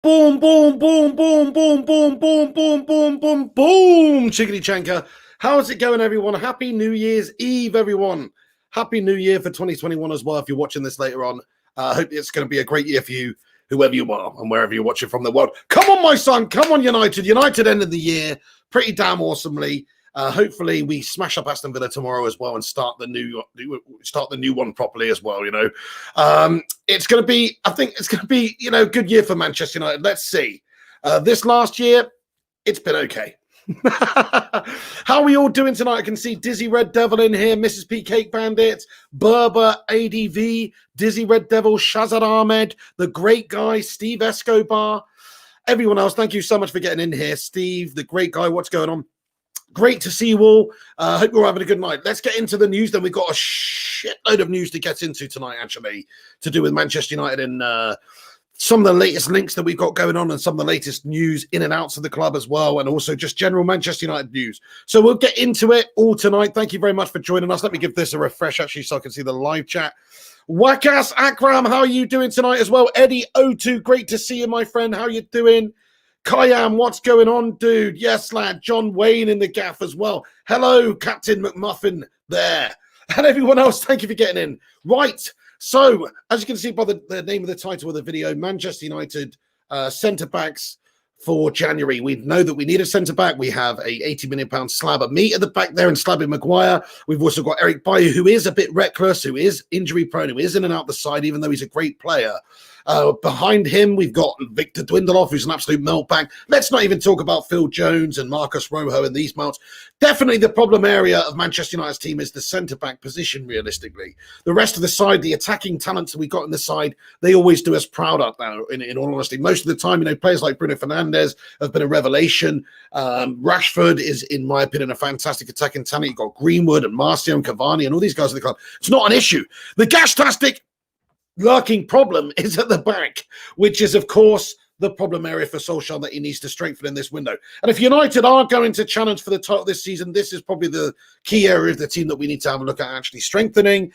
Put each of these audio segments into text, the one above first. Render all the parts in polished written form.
Boom, boom, boom, boom, boom, boom, boom, boom, boom, boom, boom. Chickadee Chanka. How's it going, everyone? Happy New Year's Eve, everyone. Happy New Year for 2021 as well, if you're watching this later on. I hope it's going to be a great year for you, whoever you are and wherever you're watching from the world. Come on, my son. Come on, United. United end of the year pretty damn awesomely. Hopefully we smash up Aston Villa tomorrow as well and start the new one properly as well. It's going to be, I think it's going to be, good year for Manchester United. Let's see. This last year, it's been okay. How are we all doing tonight? I can see Dizzy Red Devil in here, Mrs. P Cake Bandit, Berber, ADV, Dizzy Red Devil, Shazad Ahmed, the great guy, Steve Escobar, everyone else. Thank you so much for getting in here. Steve, the great guy, what's going on? Great to see you all. Hope you're having a good night. Let's get into the news then. We've got a shitload of news to get into tonight, actually, to do with Manchester United and some of the latest links that we've got going on and some of the latest news in and outs of the club as well, and also just general Manchester United news. So we'll get into it all tonight. Thank you very much for joining us. Let me give this a refresh, actually, so I can see the live chat. Wakas Akram, how are you doing tonight as well? Eddie O2, great to see you, my friend. How you doing? Kayam, what's going on, dude? Yes, lad. John Wayne in the gaff as well. Hello, Captain McMuffin there. And everyone else, thank you for getting in. Right, so as you can see by the name of the title of the video, Manchester United centre-backs for January. We know that we need a centre-back. We have a £80 million slab of meat at the back there and Slabby Maguire. We've also got Eric Bailly, who is a bit reckless, who is injury-prone, who is in and out the side, even though he's a great player. Behind him, we've got Victor Dwindloff, who's an absolute meltbag. Let's not even talk about Phil Jones and Marcus Rojo and these mounts. Definitely the problem area of Manchester United's team is the centre-back position, realistically. The rest of the side, the attacking talents that we got in the side, they always do us proud up now, in all honesty. Most of the time, players like Bruno Fernandes have been a revelation. Rashford is, in my opinion, a fantastic attacking talent. You've got Greenwood and Martial and Cavani and all these guys in the club. It's not an issue. The Gashtastic lurking problem is at the back, which is, of course, the problem area for Solskjaer that he needs to strengthen in this window. And if United are going to challenge for the title this season, this is probably the key area of the team that we need to have a look at actually strengthening.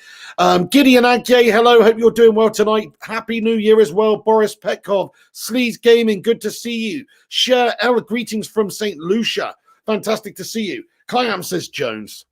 Gideon Agye, hello, hope you're doing well tonight. Happy New Year as well. Boris Petkov, Sleaze Gaming, good to see you. Share L, greetings from St. Lucia. Fantastic to see you. Kayam says Jones.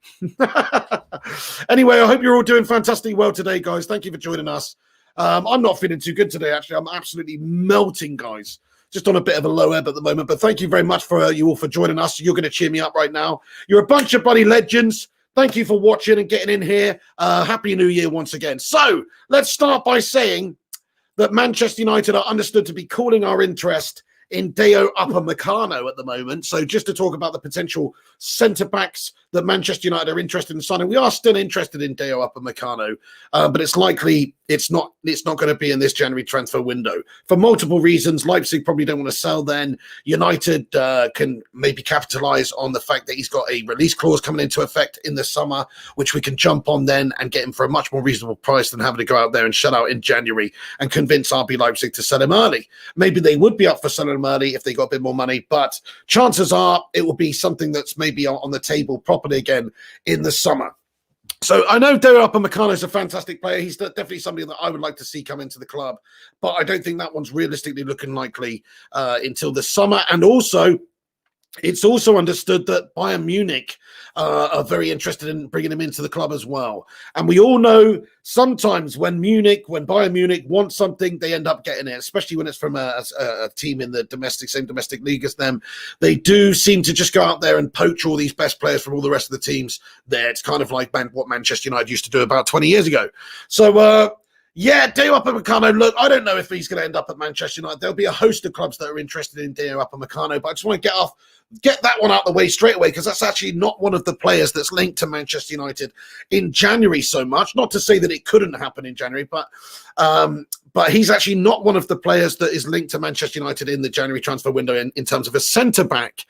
Anyway, I hope you're all doing fantastically well today, guys. Thank you for joining us. I'm not feeling too good today, actually. I'm absolutely melting, guys. Just on a bit of a low ebb at the moment. But thank you very much for you all for joining us. You're going to cheer me up right now. You're a bunch of bloody legends. Thank you for watching and getting in here. Happy New Year once again. So let's start by saying that Manchester United are understood to be calling our interest in Deo Upamecano at the moment. So just to talk about the potential centre-backs that Manchester United are interested in signing, we are still interested in Deo Upamecano, but it's likely it's not going to be in this January transfer window for multiple reasons. Leipzig probably don't want to sell then. United can maybe capitalise on the fact that he's got a release clause coming into effect in the summer, which we can jump on then and get him for a much more reasonable price than having to go out there and shut out in January and convince RB Leipzig to sell him early. Maybe they would be up for selling him early if they got a bit more money, but chances are it will be something that's maybe on the table properly again in the summer. So I know Deo Upamecano is a fantastic player. He's definitely somebody that I would like to see come into the club, but I don't think that one's realistically looking likely until the summer. And also, it's also understood that Bayern Munich are very interested in bringing him into the club as well. And we all know sometimes when Bayern Munich wants something, they end up getting it, especially when it's from a team in the same domestic league as them. They do seem to just go out there and poach all these best players from all the rest of the teams there. It's kind of like what Manchester United used to do about 20 years ago. So, yeah, Deo Upamecano, look, I don't know if he's going to end up at Manchester United. There'll be a host of clubs that are interested in Deo Upamecano, but I just want to get that one out of the way straight away, because that's actually not one of the players that's linked to Manchester United in January so much. Not to say that it couldn't happen in January, but he's actually not one of the players that is linked to Manchester United in the January transfer window in terms of a centre-back.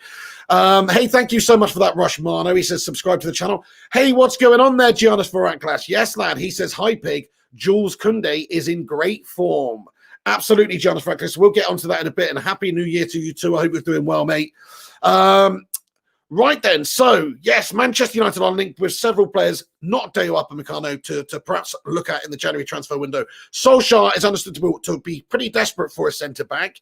Hey, thank you so much for that, Rush Mano. He says, subscribe to the channel. Hey, what's going on there, Giannis Varaklas? Yes, lad. He says, hi, Pig. Jules Koundé is in great form. Absolutely, Giannis Varaklas. We'll get onto that in a bit. And Happy New Year to you too. I hope you're doing well, mate. Right then, so yes, Manchester United are linked with several players, not Deo Upamecano, to perhaps look at in the January transfer window. Solskjaer is understood to be pretty desperate for a centre-back.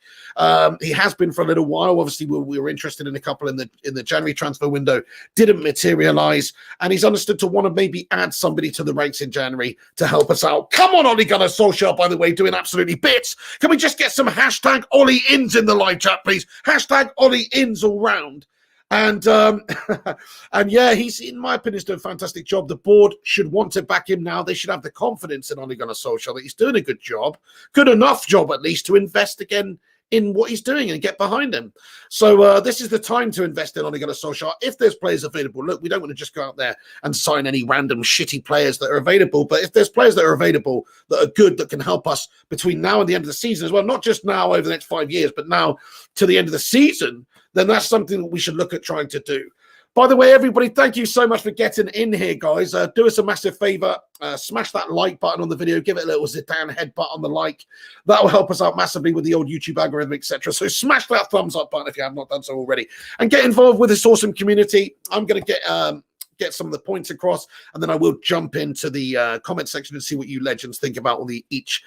He has been for a little while. Obviously, we were interested in a couple in the January transfer window, didn't materialise, and he's understood to want to maybe add somebody to the ranks in January to help us out. Come on, Gunnar Solskjaer, by the way, doing absolutely bits. Can we just get some hashtag Ollie Ins in the live chat, please? Hashtag Ollie Ins all round. And and yeah, he's, in my opinion, doing a fantastic job. The board should want to back him now. They should have the confidence in Ole Gunnar Solskjaer that he's doing a good job, good enough job at least to invest again in what he's doing and get behind him. So this is the time to invest in Ole Gunnar Solskjaer. If there's players available, look, we don't want to just go out there and sign any random shitty players that are available. But if there's players that are available that are good, that can help us between now and the end of the season as well, not just now over the next 5 years, but now to the end of the season, then that's something that we should look at trying to do. By the way, everybody, thank you so much for getting in here, guys. Do us a massive favor. Smash that like button on the video. Give it a little Zidane headbutt on the like. That will help us out massively with the old YouTube algorithm, etc. So smash that thumbs up button if you have not done so already. And get involved with this awesome community. I'm going to get some of the points across, and then I will jump into the comment section and see what you legends think about all the each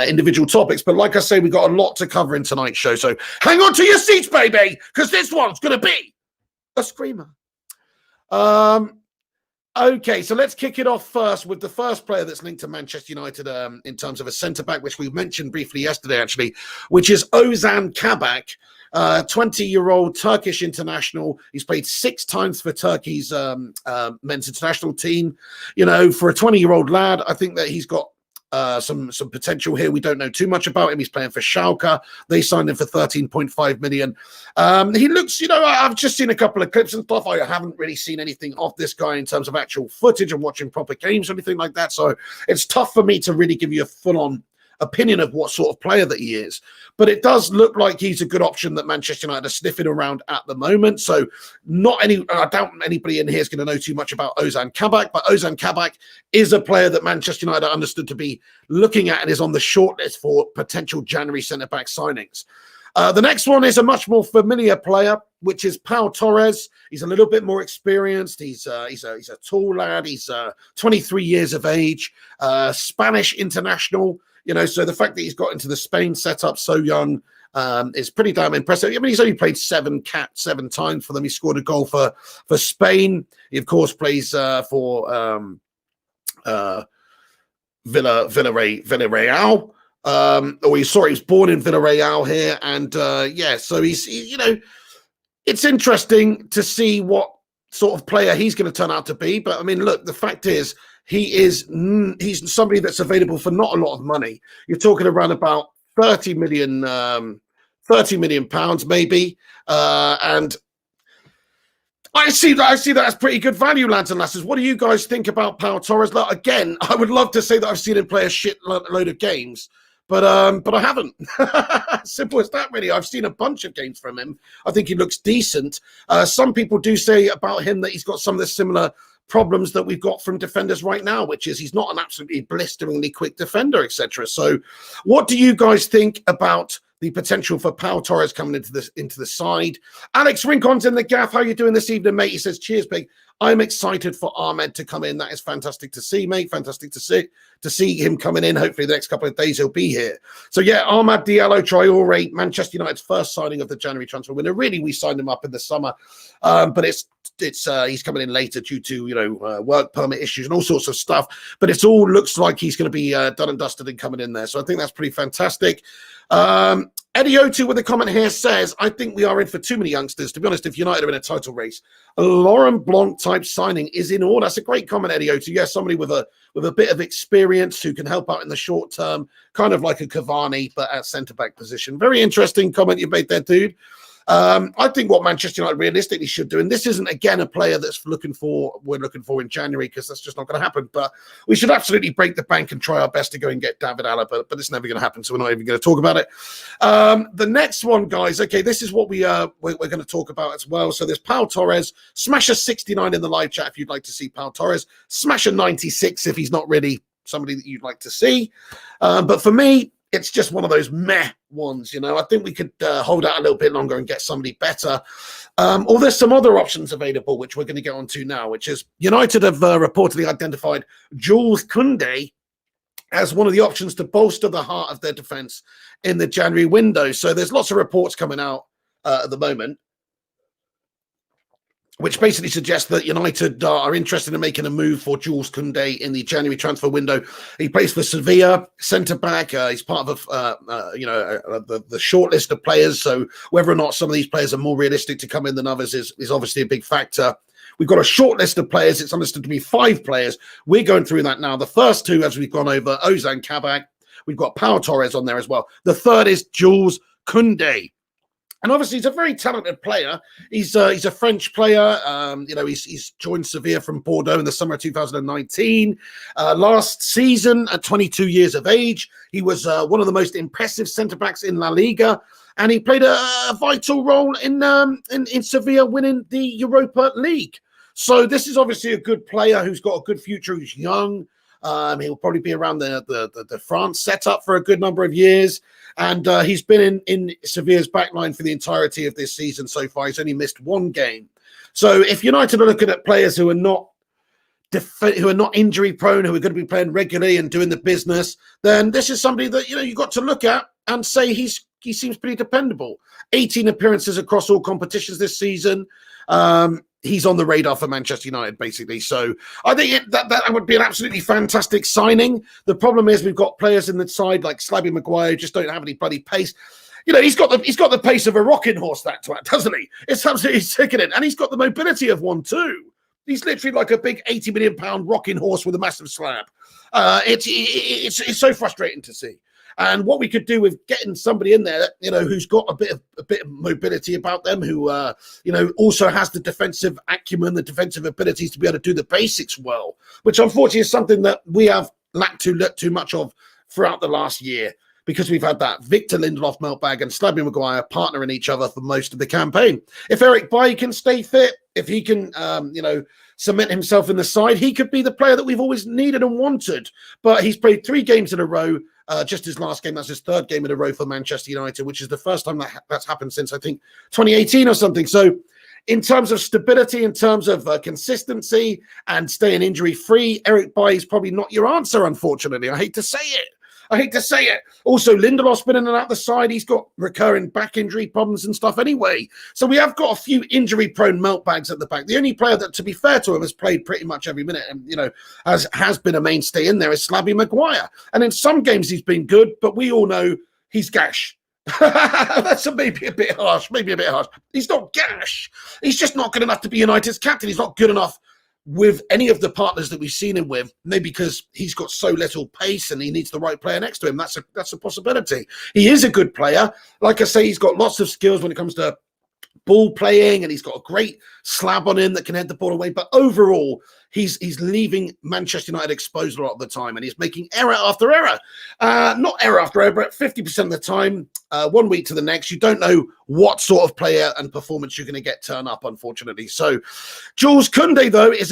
individual topics. But like I say, we've got a lot to cover in tonight's show. So hang on to your seats, baby, because this one's going to be a screamer. Okay, so let's kick it off first with the first player that's linked to Manchester United in terms of a centre-back, which we mentioned briefly yesterday, actually, which is Ozan Kabak, 20-year-old Turkish international. He's played 6 times for Turkey's men's international team. You know, for a 20-year-old lad, I think that he's got some potential here. We don't know too much about him. He's playing for Schalke. They signed him for 13.5 million. He looks, you know, I've just seen a couple of clips and stuff. I haven't really seen anything of this guy in terms of actual footage and watching proper games or anything like that. So it's tough for me to really give you a full-on opinion of what sort of player that he is. But it does look like he's a good option that Manchester United are sniffing around at the moment. So I doubt anybody in here is going to know too much about Ozan Kabak, but Ozan Kabak is a player that Manchester United are understood to be looking at and is on the shortlist for potential January centre-back signings. The next one is a much more familiar player, which is Pau Torres. He's a little bit more experienced. He's a tall lad. He's 23 years of age, Spanish international. You know, so the fact that he's got into the Spain setup so young is pretty damn impressive. I mean, he's only played 7 times for them. He scored a goal for Spain. He, of course, plays for Villarreal. He's born in Villarreal here. And, so you know, it's interesting to see what sort of player he's going to turn out to be. But, I mean, look, the fact is, he's somebody that's available for not a lot of money. You're talking around about 30 million pounds maybe, and I see that as pretty good value, lads and lasses. What do you guys think about Pau Torres? Look, again, I would love to say that I've seen him play a shit load of games, but I haven't. Simple as that, really. I've seen a bunch of games from him. I think he looks decent. Some people do say about him that he's got some of the similar problems that we've got from defenders right now, which is he's not an absolutely blisteringly quick defender, etc. So what do you guys think about the potential for Pau Torres coming into the side? Alex Rincon's in the gaff. How you doing this evening, mate? He says, cheers, big. I'm excited for Ahmed to come in. That is fantastic to see, mate. Fantastic to see him coming in. Hopefully the next couple of days he'll be here. So yeah, Ahmad Diallo Traore, Manchester United's first signing of the January transfer window. Really, we signed him up in the summer, but he's coming in later due to work permit issues and all sorts of stuff. But it all looks like he's going to be done and dusted and coming in there. So I think that's pretty fantastic. Eddie O2 with a comment here says, I think we are in for too many youngsters. To be honest, if United are in a title race, a Laurent Blanc type signing is in order. That's a great comment, Eddie O2. Yes, somebody with a bit of experience who can help out in the short term, kind of like a Cavani, but at centre-back position. Very interesting comment you made there, dude. I think what Manchester United realistically should do, and this isn't again a player that's we're looking for in January, because that's just not going to happen, but we should absolutely break the bank and try our best to go and get David Alaba, but it's never going to happen, so we're not even going to talk about it. The next one, guys, okay, this is what we're going to talk about as well. So there's Pau Torres. Smash a 69 in the live chat if you'd like to see Pau Torres. Smash a 96 if he's not really somebody that you'd like to see. But for me, it's just one of those meh ones, you know. I think we could hold out a little bit longer and get somebody better. Or there's some other options available, which we're going to get on to now, which is United have reportedly identified Joules Kounde as one of the options to bolster the heart of their defence in the January window. So there's lots of reports coming out at the moment, which basically suggests that United are interested in making a move for Joules Kounde in the January transfer window. He plays for Sevilla, centre-back. He's part of, the shortlist of players. So whether or not some of these players are more realistic to come in than others is obviously a big factor. We've got a short list of players. It's understood to be 5 players. We're going through that now. The first 2, as we've gone over, Ozan Kabak. We've got Pau Torres on there as well. The third is Joules Kounde. And obviously, he's a very talented player. He's a French player. He's joined Sevilla from Bordeaux in the summer of 2019. Last season, at 22 years of age, he was one of the most impressive centre-backs in La Liga. And he played a vital role in Sevilla winning the Europa League. So this is obviously a good player who's got a good future, who's young. He'll probably be around the France setup for a good number of years. And he's been in Sevilla's backline for the entirety of this season so far. He's only missed 1 game. So if United are looking at players who are not injury prone, who are going to be playing regularly and doing the business, then this is somebody that you've got to look at and say he seems pretty dependable. 18 appearances across all competitions this season. He's on the radar for Manchester United, basically. So I think that would be an absolutely fantastic signing. The problem is we've got players in the side like Slabby Maguire who just don't have any bloody pace. He's got the pace of a rocking horse, that twat, doesn't he? It's absolutely sickening. And he's got the mobility of one too. He's literally like a big 80 million pound rocking horse with a massive slab. It's so frustrating to see. And what we could do with getting somebody in there, who's got a bit of mobility about them, who, also has the defensive acumen, the defensive abilities to be able to do the basics well, which unfortunately is something that we have lacked too much of throughout the last year, because we've had that Victor Lindelof meltbag and Slabby Maguire partnering each other for most of the campaign. If Eric Bailly can stay fit, if he can, cement himself in the side, he could be the player that we've always needed and wanted. But he's played 3 games in a row. Just his last game, that's his 3rd game in a row for Manchester United, which is the first time that's happened since, I think, 2018 or something. So in terms of stability, in terms of consistency and staying injury-free, Eric Bailly is probably not your answer, unfortunately. I hate to say it. Also, Lindelof's been in and out the side. He's got recurring back injury problems and stuff anyway. So we have got a few injury-prone meltbags at the back. The only player that, to be fair to him, has played pretty much every minute and, has been a mainstay in there is Slabby Maguire. And in some games he's been good, but we all know he's gash. That's maybe a bit harsh. He's not gash. He's just not good enough to be United's captain. He's not good enough with any of the partners that we've seen him with, maybe because he's got so little pace and he needs the right player next to him. That's a possibility. He is a good player. Like I say, he's got lots of skills when it comes to ball playing, and he's got a great slab on him that can head the ball away. But overall, he's leaving Manchester United exposed a lot of the time, and he's making error after error. Not error after error, but 50% of the time, 1 week to the next, you don't know what sort of player and performance you're going to get turn up, unfortunately. So Joules Kounde, though, is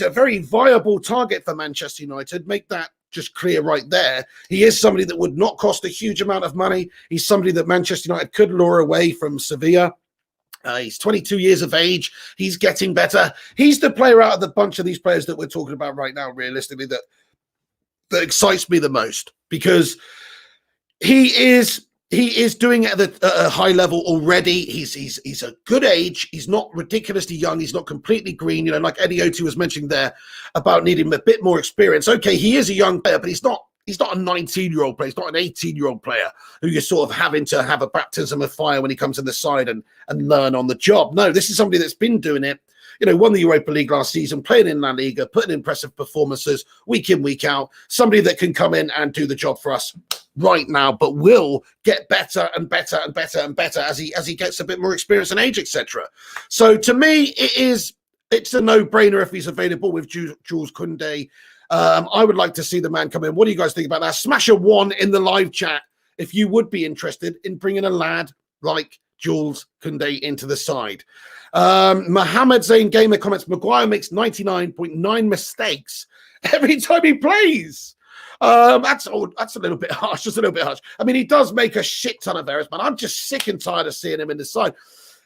a very viable target for Manchester United. Make that just clear right there. He is somebody that would not cost a huge amount of money. He's somebody that Manchester United could lure away from Sevilla. He's 22 years of age. He's getting better. He's the player out of the bunch of these players that we're talking about right now, realistically, that excites me the most, because he is doing it at a high level already. He's a good age. He's not ridiculously young. He's not completely green. Like Eddie Oti was mentioning there about needing a bit more experience. Okay, he is a young player, but he's not a 19-year-old player. He's not an 18-year-old player who you're sort of having to have a baptism of fire when he comes in the side and learn on the job. No, this is somebody that's been doing it. Won the Europa League last season, playing in La Liga, putting impressive performances week in, week out. Somebody that can come in and do the job for us right now, but will get better and better and better and better as he gets a bit more experience and age, etc. So to me, it's a no-brainer if he's available with Joules Kounde. I would like to see the man come in. What do you guys think about that? Smash a 1 in the live chat if you would be interested in bringing a lad like Joules Kounde into the side. Mohammed Zain Gamer comments, Maguire makes 99.9 mistakes every time he plays. That's a little bit harsh, just a little bit harsh. I mean, he does make a shit ton of errors, man. I'm just sick and tired of seeing him in the side.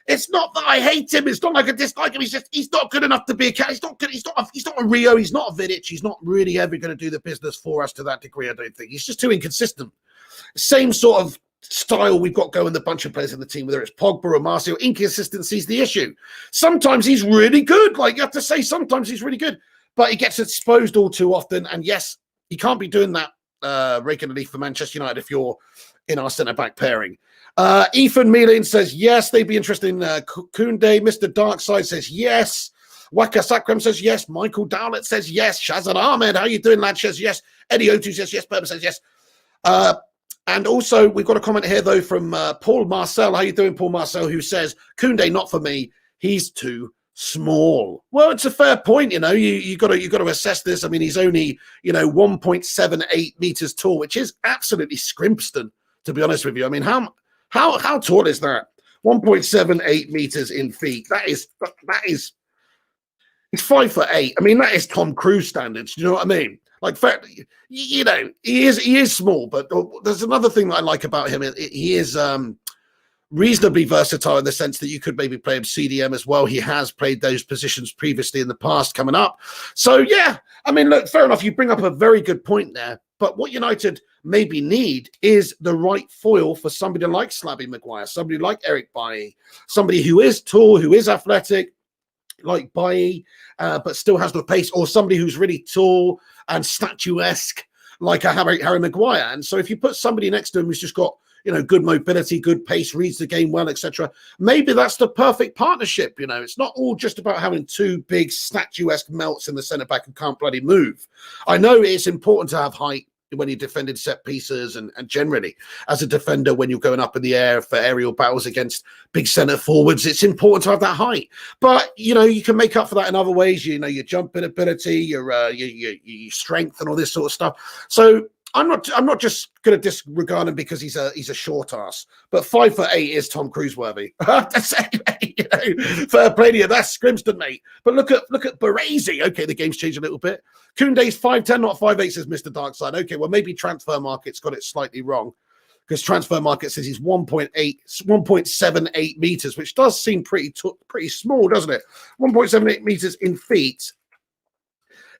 It's not that I hate him. It's not like I dislike him. He's not good enough to be a cat. He's not good. He's not a Rio. He's not a Vidic. He's not really ever going to do the business for us to that degree, I don't think. He's just too inconsistent. Same sort of style we've got going, the bunch of players in the team, whether it's Pogba or Martial. Inconsistency is the issue. Sometimes he's really good. Like, you have to say, sometimes he's really good. But he gets exposed all too often. And yes, he can't be doing that regularly for Manchester United if you're in our centre-back pairing. Ethan Meelan says yes, they'd be interested in Koundé. Mr. Darkside says yes. Waka Sakram says yes. Michael Dowlett says yes. Shazad Ahmed, how you doing, lad? Says yes. Eddie O2 says yes. Purpose says yes. And also, we've got a comment here, though, from Paul Marcel. How you doing, Paul Marcel, who says, Koundé, not for me. He's too small. Well, it's a fair point, you know. You got to assess this. I mean, he's only, 1.78 meters tall, which is absolutely scrimpston, to be honest with you. I mean, how tall is that? 1.78 meters in feet. That is he's 5'8". I mean, that is Tom Cruise standards. Do you know what I mean? Like, he is small, but there's another thing that I like about him. He is reasonably versatile in the sense that you could maybe play him CDM as well. He has played those positions previously in the past coming up. So, yeah, I mean, look, fair enough. You bring up a very good point there. But what United maybe need is the right foil for somebody like Slabby Maguire, somebody like Eric Bailly, somebody who is tall, who is athletic, like Bailly, but still has the pace, or somebody who's really tall and statuesque, like a Harry Maguire. And so if you put somebody next to him who's just got, good mobility, good pace, reads the game well, etc., maybe that's the perfect partnership. It's not all just about having two big statuesque melts in the centre back who can't bloody move. I know it's important to have height when you're defending set pieces and generally as a defender when you're going up in the air for aerial battles against big centre forwards, it's important to have that height. But, you can make up for that in other ways. Your jumping ability, your strength and all this sort of stuff. So I'm not just going to disregard him because he's a short ass, but 5'8" is Tom Cruise worthy. Fair play to you. That's Scrimston, mate. But look at Baresi. Okay, the game's changed a little bit. Koundé's 5'10", not 5'8", says Mr. Darkside. Okay, well maybe Transfer Market's got it slightly wrong because Transfer Market says he's 1.78 meters, which does seem pretty small, doesn't it? 1.78 meters in feet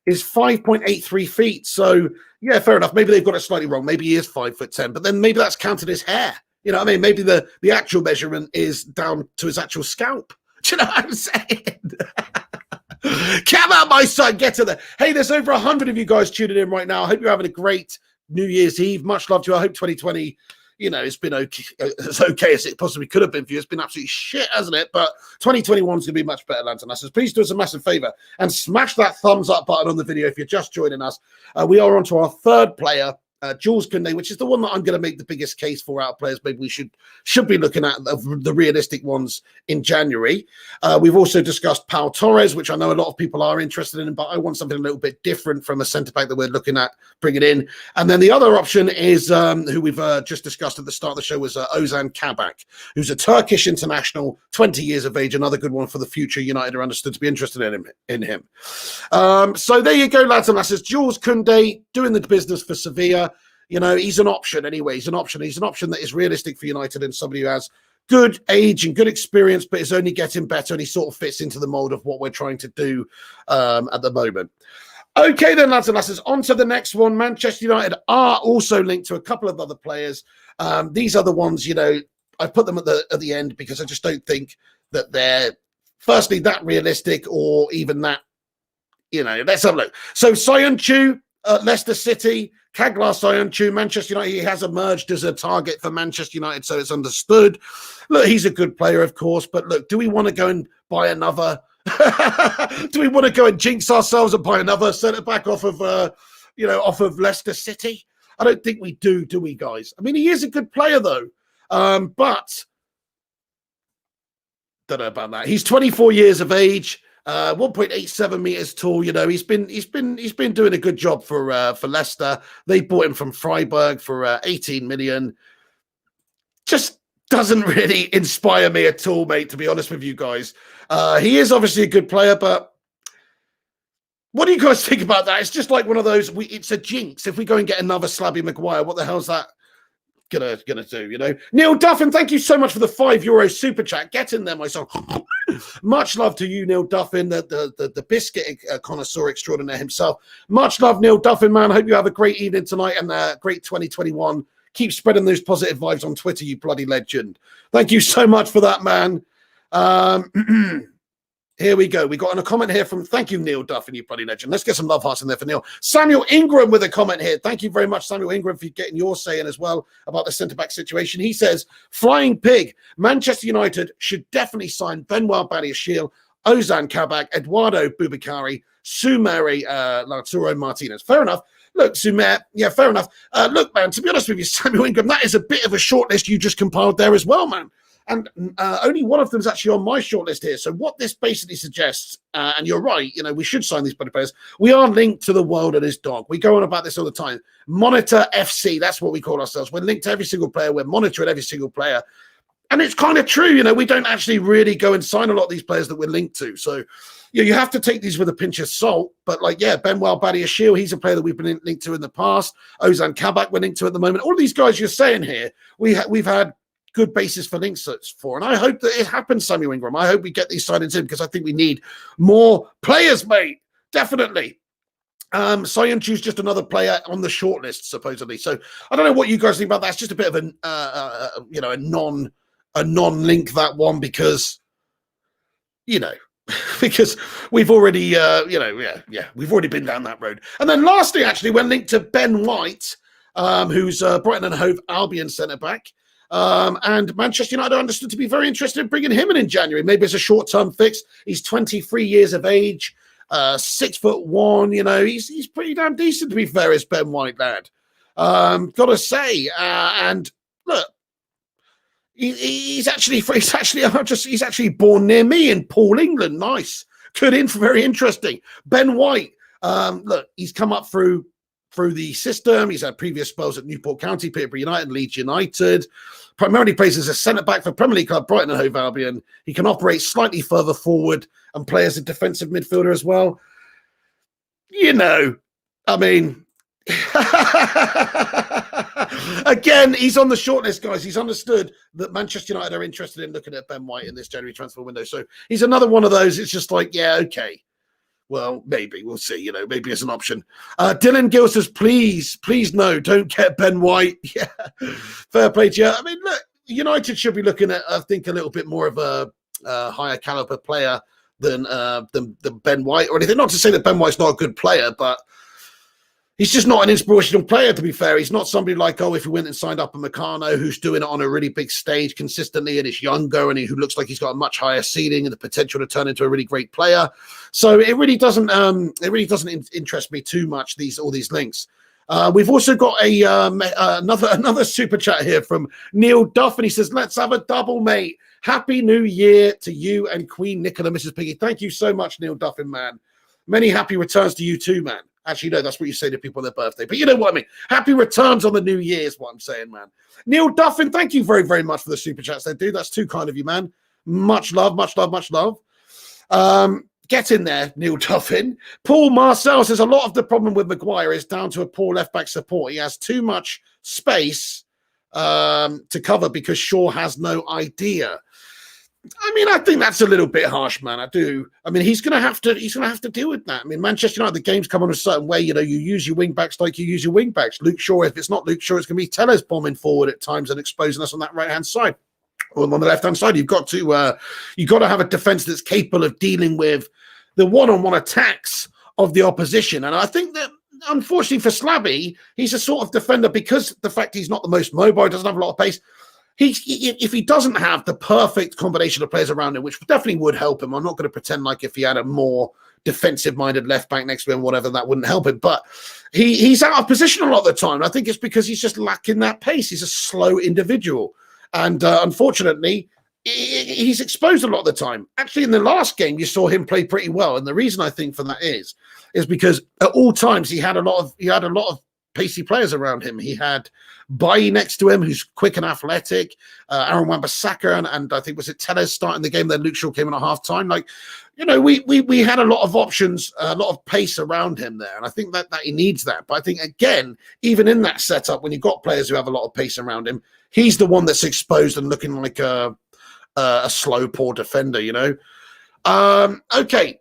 is 5.83 feet. So yeah, fair enough. Maybe they've got it slightly wrong. Maybe he is 5'10", but then maybe that's counted as hair. You know what I mean? Maybe the actual measurement is down to his actual scalp. Do you know what I'm saying? Come on, my son, get to there. Hey, there's over 100 of you guys tuning in right now. I hope you're having a great New Year's Eve. Much love to you. I hope 2020, it's been okay, as okay as it possibly could have been for you. It's been absolutely shit, hasn't it? But 2021 is going to be much better, lads and lasses. Please do us a massive favor and smash that thumbs up button on the video if you're just joining us. We are on to our third player, Joules Kounde, which is the one that I'm going to make the biggest case for out of players. Maybe we should be looking at the realistic ones in January. We've also discussed Pau Torres, which I know a lot of people are interested in, but I want something a little bit different from a centre-back that we're looking at bringing in. And then the other option is who we've just discussed at the start of the show was Ozan Kabak, who's a Turkish international, 20 years of age, another good one for the future. United are understood to be interested in him. So there you go, lads and lasses. Joules Kounde doing the business for Sevilla. He's an option anyway. He's an option that is realistic for United and somebody who has good age and good experience, but is only getting better, and he sort of fits into the mold of what we're trying to do at the moment. Okay, then, lads and lasses, on to the next one. Manchester United are also linked to a couple of other players. These are the ones, I put them at the end because I just don't think that they're, firstly, that realistic or even that, let's have a look. So, Soyuncu, Leicester City, Kaglar Soyuncu, Manchester United, he has emerged as a target for Manchester United, so it's understood. Look, he's a good player, of course, but look, do we want to go and buy another? Do we want to go and jinx ourselves and buy another centre-back off of Leicester City? I don't think we do we, guys? I mean, he is a good player, though, but don't know about that. He's 24 years of age. 1.87 meters tall. He's been doing a good job for Leicester. They bought him from Freiburg for 18 million. Just doesn't really inspire me at all, mate, to be honest with you guys. He is obviously a good player, but What do you guys think about that? It's just like one of those, it's a jinx. If we go and get another Slabby Maguire, what the hell's that gonna do, you know? Neil Duffin, thank you so much for the €5 super chat. Get in there, my son. Much love to you, Neil Duffin, the biscuit connoisseur extraordinaire himself. Much love, Neil Duffin, man. Hope you have a great evening tonight and a great 2021. Keep spreading those positive vibes on Twitter, you bloody legend. Thank you so much for that, man. Here we go. We got a comment here from, thank you, Neil Duffin, you bloody legend. Let's get some love hearts in there for Neil. Samuel Ingram with a comment here. Thank you very much, Samuel Ingram, for getting your say in as well about the centre-back situation. He says, Flying Pig, Manchester United should definitely sign Benoit Badiashile, Ozan Kabak, Eduardo Bubakari, Soumare Lautaro Martinez. Fair enough. Look, Sumer, yeah, fair enough. Look, man, to be honest with you, Samuel Ingram, that is a bit of a shortlist you just compiled there as well, man. And only one of them is actually on my shortlist here. So what this basically suggests, and you're right, you know, we should sign these bloody players. We are linked to the world of this dog. We go on about this all the time. Monitor FC, that's what we call ourselves. We're linked to every single player. We're monitoring every single player. And it's kind of true, you know, we don't actually really go and sign a lot of these players that we're linked to. So you have to take these with a pinch of salt. But like, yeah, Benoit Badiashile, he's a player that we've been linked to in the past. Ozan Kabak we're linked to at the moment. All of these guys you're saying here, we've had good basis for links for. And I hope that it happens, Samuel Ingram. I hope we get these signings in because I think we need more players, mate. Definitely. Soyunchu's just another player on the shortlist, supposedly. So I don't know what you guys think about that. It's just a bit of a non-link, that one, because, you know, because we've already, we've already been down that road. And then lastly, actually, we're linked to Ben White, who's Brighton and Hove Albion centre-back. And Manchester United are understood to be very interested in bringing him in January. Maybe it's a short-term fix. He's 23 years of age, 6'1". You know, he's pretty damn decent, to be fair, as Ben White, lad. Gotta say, and look, he's actually born near me in Paul, England. Nice, good info, very interesting. Ben White, look, he's come up through the system. He's had previous spells at Newport County, Peterborough United, Leeds United. Primarily plays as a centre-back for Premier League club Brighton and Hove Albion. He can operate slightly further forward and play as a defensive midfielder as well. You know, I mean, again, he's on the shortlist, guys. He's understood that Manchester United are interested in looking at Ben White in this January transfer window. So he's another one of those. It's just like, yeah, okay. Well, maybe we'll see, you know, maybe it's an option. Dylan Gill says, please no, don't get Ben White. Yeah, fair play to you. I mean, look, United should be looking at, I think, a little bit more of a higher caliber player than Ben White or anything. Not to say that Ben White's not a good player, but he's just not an inspirational player, to be fair. He's not somebody like, if he went and signed up Upamecano, who's doing it on a really big stage consistently and is younger and who looks like he's got a much higher ceiling and the potential to turn into a really great player. So it really doesn't interest me too much, all these links. We've also got another super chat here from Neil Duff, and he says, let's have a double, mate. Happy New Year to you and Queen Nicola, Mrs. Piggy. Thank you so much, Neil Duffin, man. Many happy returns to you too, man. Actually, no, that's what you say to people on their birthday. But you know what I mean. Happy returns on the New Year's, what I'm saying, man. Neil Duffin, thank you very, very much for the super chats there, dude. That's too kind of you, man. Much love, much love, much love. Get in there, Neil Duffin. Paul Marcel says a lot of the problem with Maguire is down to a poor left-back support. He has too much space to cover because Shaw has no idea. I mean, I think that's a little bit harsh, man. I do. I mean, he's gonna have to deal with that. I mean, Manchester United, the game's come on a certain way. You know, you use your wing backs like you use your wing backs. Luke Shaw, if it's not Luke Shaw, it's gonna be Tellez bombing forward at times and exposing us on that right hand side. Or on the left hand side, you've got to have a defense that's capable of dealing with the one-on-one attacks of the opposition. And I think that, unfortunately for Slabby, he's a sort of defender because the fact he's not the most mobile, doesn't have a lot of pace. If he doesn't have the perfect combination of players around him, which definitely would help him, I'm not going to pretend like if he had a more defensive-minded left back next to him, whatever, that wouldn't help him. But he's out of position a lot of the time. I think it's because he's just lacking that pace. He's a slow individual. And unfortunately, he's exposed a lot of the time. Actually, in the last game, you saw him play pretty well. And the reason I think for that is because at all times he had a lot of pacey players around him. He had Bailly next to him, who's quick and athletic. Aaron Wan-Bissaka and I think was it Telles starting the game. Then Luke Shaw came in at half time. Like, you know, we had a lot of options, a lot of pace around him there, and I think that he needs that. But I think again, even in that setup, when you've got players who have a lot of pace around him, he's the one that's exposed and looking like a slow, poor defender. You know. Okay.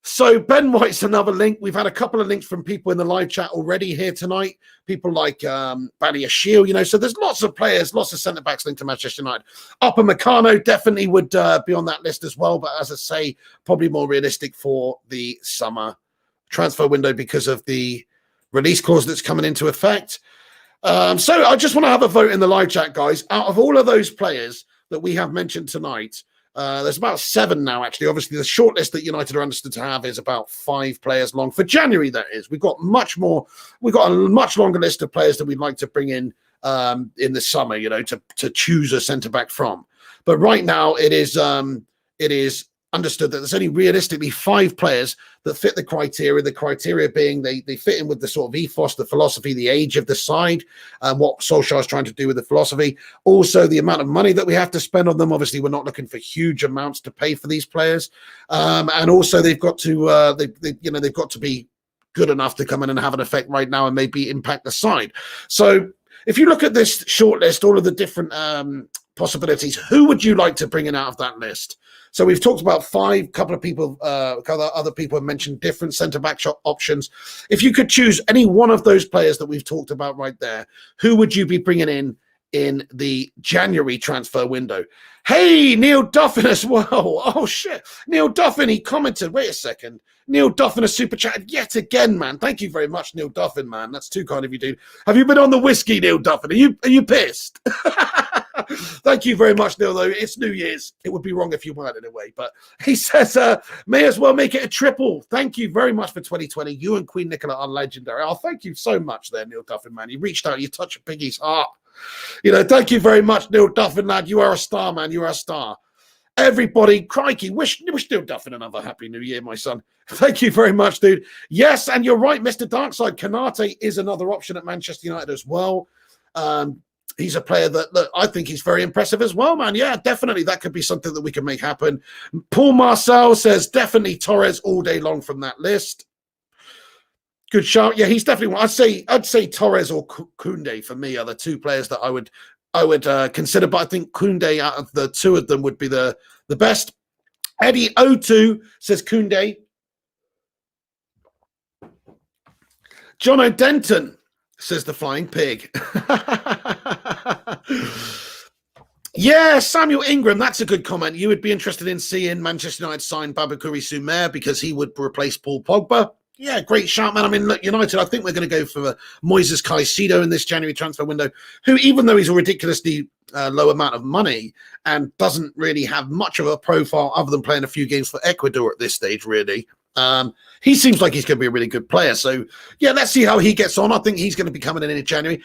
So Ben White's another link. We've had a couple of links from people in the live chat already here tonight. People like Badiashile, you know. So there's lots of players, lots of centre-backs linked to Manchester United. Upamecano definitely would be on that list as well. But as I say, probably more realistic for the summer transfer window because of the release clause that's coming into effect. So I just want to have a vote in the live chat, guys. Out of all of those players that we have mentioned tonight, there's about 7 now, actually. Obviously, the shortlist that United are understood to have is about 5 players long. For January, that is. We've got much more. We've got a much longer list of players that we'd like to bring in the summer, you know, to choose a centre-back from. But right now, it is understood that there's only realistically 5 players that fit the criteria being they fit in with the sort of ethos, the philosophy, the age of the side, and what Solskjaer is trying to do with the philosophy. Also, the amount of money that we have to spend on them. Obviously, we're not looking for huge amounts to pay for these players, and also they've got to they've got to be good enough to come in and have an effect right now and maybe impact the side. So if you look at this shortlist, all of the different possibilities, who would you like to bring in out of that list? So we've talked about 5. Couple of people, other people have mentioned different centre-back options. If you could choose any one of those players that we've talked about right there, who would you be bringing in the January transfer window? Hey, Neil Duffin as well. Oh, shit. Neil Duffin, he commented. Wait a second. Neil Duffin, a super chat yet again, man. Thank you very much, Neil Duffin, man. That's too kind of you, dude. Have you been on the whiskey, Neil Duffin? Are you pissed? Thank you very much, Neil, though. It's New Year's. It would be wrong if you weren't in a way. But he says, may as well make it a triple. Thank you very much for 2020. You and Queen Nicola are legendary. Oh, thank you so much there, Neil Duffin, man. You reached out. You touched a piggy's heart. You know, thank you very much, Neil Duffin, lad. You are a star, man. You are a star. Everybody, crikey, wish Neil Duffin another happy new year, my son. Thank you very much, dude. Yes, and you're right, Mr. Darkside. Konate is another option at Manchester United as well. He's a player that, look, I think he's very impressive as well, man. Yeah, definitely. That could be something that we can make happen. Paul Marcel says definitely Torres all day long from that list. Good shout. Yeah, he's definitely one. I'd say Torres or Koundé for me are the 2 players that I would consider, but I think Koundé out of the 2 of them would be the best. Eddie O2 says Koundé. John O'Denton says the Flying Pig. Yeah, Samuel Ingram, that's a good comment. You would be interested in seeing Manchester United sign Babakary Soumer because he would replace Paul Pogba. Yeah, great shout, man. I mean, look, United, I think we're going to go for Moises Caicedo in this January transfer window, who, even though he's a ridiculously low amount of money and doesn't really have much of a profile other than playing a few games for Ecuador at this stage, really, he seems like he's going to be a really good player. So, yeah, let's see how he gets on. I think he's going to be coming in January.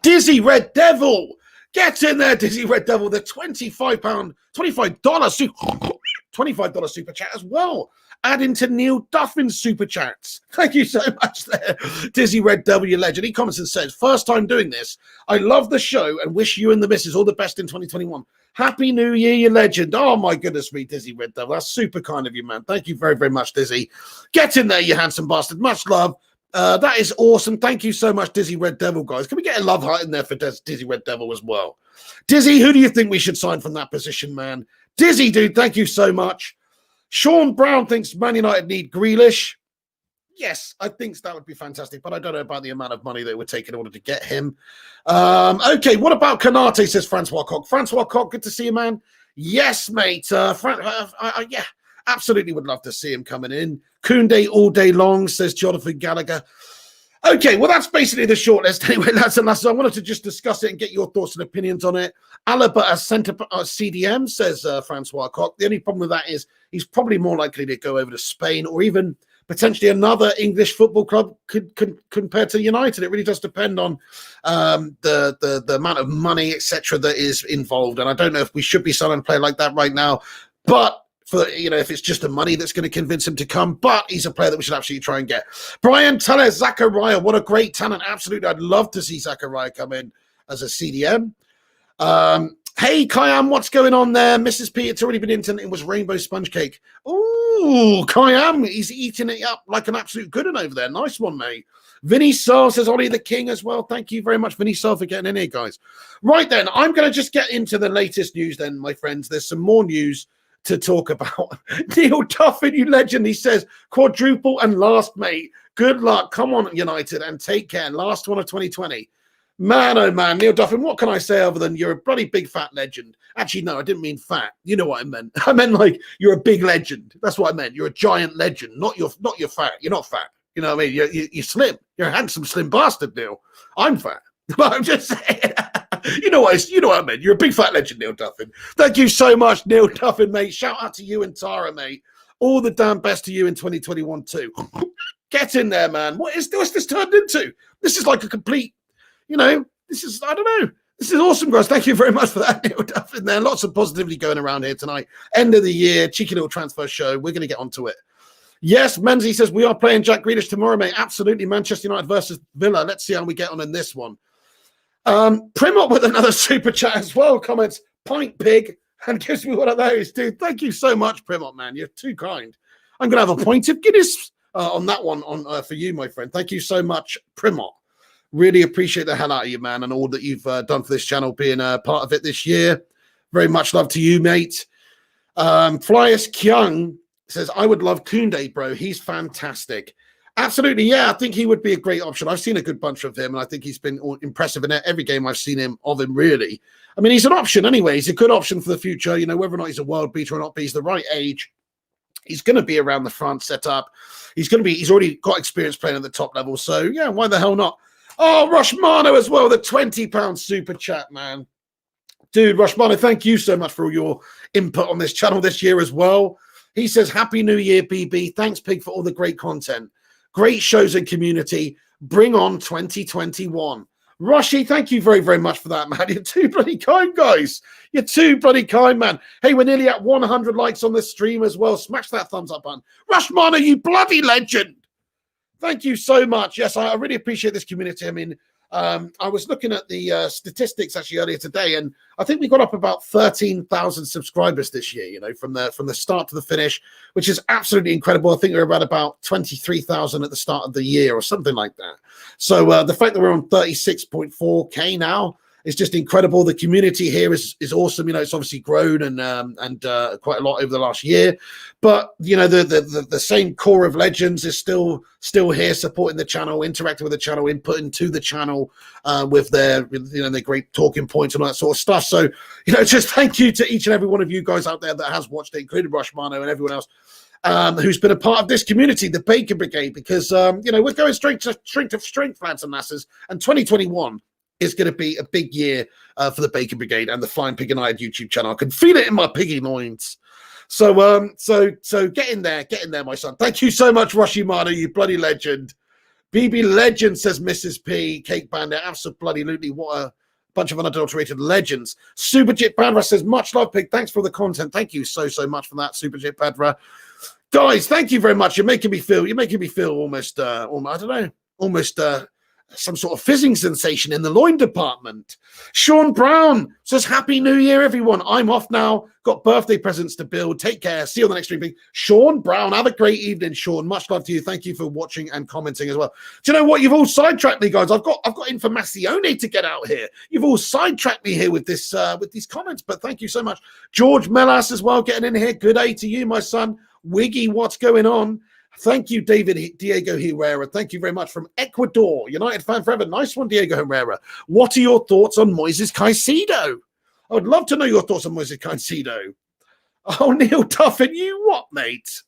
Dizzy Red Devil. Get in there, Dizzy Red Devil. The $25 super chat as well. Add into Neil Duffin's super chats. Thank you so much there, Dizzy Red Devil, you legend. He comments and says, first time doing this. I love the show and wish you and the missus all the best in 2021. Happy New Year, you legend. Oh, my goodness me, Dizzy Red Devil. That's super kind of you, man. Thank you very, very much, Dizzy. Get in there, you handsome bastard. Much love. That is awesome. Thank you so much, Dizzy Red Devil, guys. Can we get a love heart in there for Dizzy Red Devil as well? Dizzy, who do you think we should sign from that position, man? Dizzy, dude, thank you so much. Sean Brown thinks Man United need Grealish. Yes, I think that would be fantastic, but I don't know about the amount of money that it would take in order to get him. Okay, what about Konate, says Francois Coq. Francois Coq, good to see you, man. Yes, mate. Yeah, absolutely would love to see him coming in. Koundé all day long, says Jonathan Gallagher. Okay, well, that's basically the shortlist. Anyway, lads and lasses, I wanted to just discuss it and get your thoughts and opinions on it. Alaba as centre CDM, says Francois Coq. The only problem with that is he's probably more likely to go over to Spain or even potentially another English football club compared to United. It really does depend on the amount of money, etc., that is involved. And I don't know if we should be selling a player like that right now. But for, you know, if it's just the money that's going to convince him to come, but he's a player that we should absolutely try and get. Brian Teles, Zachariah, what a great talent. Absolutely. I'd love to see Zachariah come in as a CDM. Hey, Kayam, what's going on there? Mrs. P, it's already been eaten. It was rainbow sponge cake. Ooh, Kayam, he's eating it up like an absolute good one over there. Nice one, mate. Vinny Searle says, Ollie the King as well. Thank you very much, Vinny Searle, for getting in here, guys. Right then, I'm going to just get into the latest news then, my friends. There's some more news to talk about. Neil Duffin, you legend, he says, quadruple and last, mate. Good luck. Come on, United, and take care. Last one of 2020. Man, oh man, Neil Duffin, what can I say other than you're a bloody big fat legend? Actually, no, I didn't mean fat. You know what I meant. I meant like you're a big legend. That's what I meant. You're a giant legend, not you're fat. You're not fat. You know what I mean? You're slim. You're a handsome, slim bastard, Neil. I'm fat. But I'm just saying. You know what I meant. You're a big fat legend, Neil Duffin. Thank you so much, Neil Duffin, mate. Shout out to you and Tara, mate. All the damn best to you in 2021 too. Get in there, man. What's this turned into? This is like a complete, you know, this is, I don't know. This is awesome, guys. Thank you very much for that, Neil Duffin there. Lots of positivity going around here tonight. End of the year, cheeky little transfer show. We're going to get onto it. Yes, Menzies says, we are playing Jack Grealish tomorrow, mate. Absolutely. Manchester United versus Villa. Let's see how we get on in this one. Primot with another super chat as well. Comments, pint pig, and gives me one of those, dude. Thank you so much, Primot, man. You're too kind. I'm going to have a pint of Guinness on that one for you, my friend. Thank you so much, Primot. Really appreciate the hell out of you, man, and all that you've done for this channel, being a part of it this year. Very much love to you, mate. Flyers Kyung says, I would love Koundé, bro. He's fantastic. Absolutely, yeah. I think he would be a great option. I've seen a good bunch of him, and I think he's been impressive in every game I've seen him, really. I mean, he's an option anyway. He's a good option for the future. You know, whether or not he's a world beater or not, but he's the right age. He's going to be around the front setup. He's already got experience playing at the top level. So, yeah, why the hell not? Oh, Rushmano as well, the £20 super chat, man. Dude, Rushmano, thank you so much for all your input on this channel this year as well. He says, Happy New Year, BB. Thanks, Pig, for all the great content. Great shows and community. Bring on 2021. Rushy, thank you very, very much for that, man. You're too bloody kind, guys. You're too bloody kind, man. Hey, we're nearly at 100 likes on the stream as well. Smash that thumbs up button. Rushmano, you bloody legend. Thank you so much. Yes, I really appreciate this community. I mean, I was looking at the statistics actually earlier today, and I think we got up about 13,000 subscribers this year, you know, from the start to the finish, which is absolutely incredible. I think we're about 23,000 at the start of the year or something like that. So the fact that we're on 36.4K now is just incredible. The community here is awesome. You know, it's obviously grown and quite a lot over the last year, but you know, the same core of legends is still here, supporting the channel, interacting with the channel, inputting to the channel with their, you know, their great talking points and all that sort of stuff. So, you know, just thank you to each and every one of you guys out there that has watched it, including Rushmano and everyone else who's been a part of this community, the Bacon Brigade, because you know, we're going strength to strength, lads and lasses, and 2021 is going to be a big year for the Bacon Brigade and the Flying Pig and I YouTube channel. I can feel it in my piggy loins. So get in there, my son. Thank you so much, Rushy Mano, you bloody legend. BB Legend, says Mrs. P. Cake Bandit, absolutely. What a bunch of unadulterated legends. Superjit Badra says, much love, Pig. Thanks for the content. Thank you so much for that, Superjit Badra. Guys, thank you very much. You're making me feel almost I don't know, almost some sort of fizzing sensation in the loin department. Sean Brown says, Happy New Year, everyone. I'm off now. Got birthday presents to build. Take care. See you on the next stream. Sean Brown, have a great evening, Sean. Much love to you. Thank you for watching and commenting as well. Do you know what? You've all sidetracked me, guys. I've got Informazione to get out here. You've all sidetracked me here with this with these comments, but thank you so much. George Melas as well, getting in here. Good day to you, my son. Wiggy, what's going on? Thank you, Diego Herrera. Thank you very much from Ecuador. United fan forever. Nice one, Diego Herrera. What are your thoughts on Moises Caicedo? I would love to know your thoughts on Moises Caicedo. Oh, Neil Tuffin, you what, mate?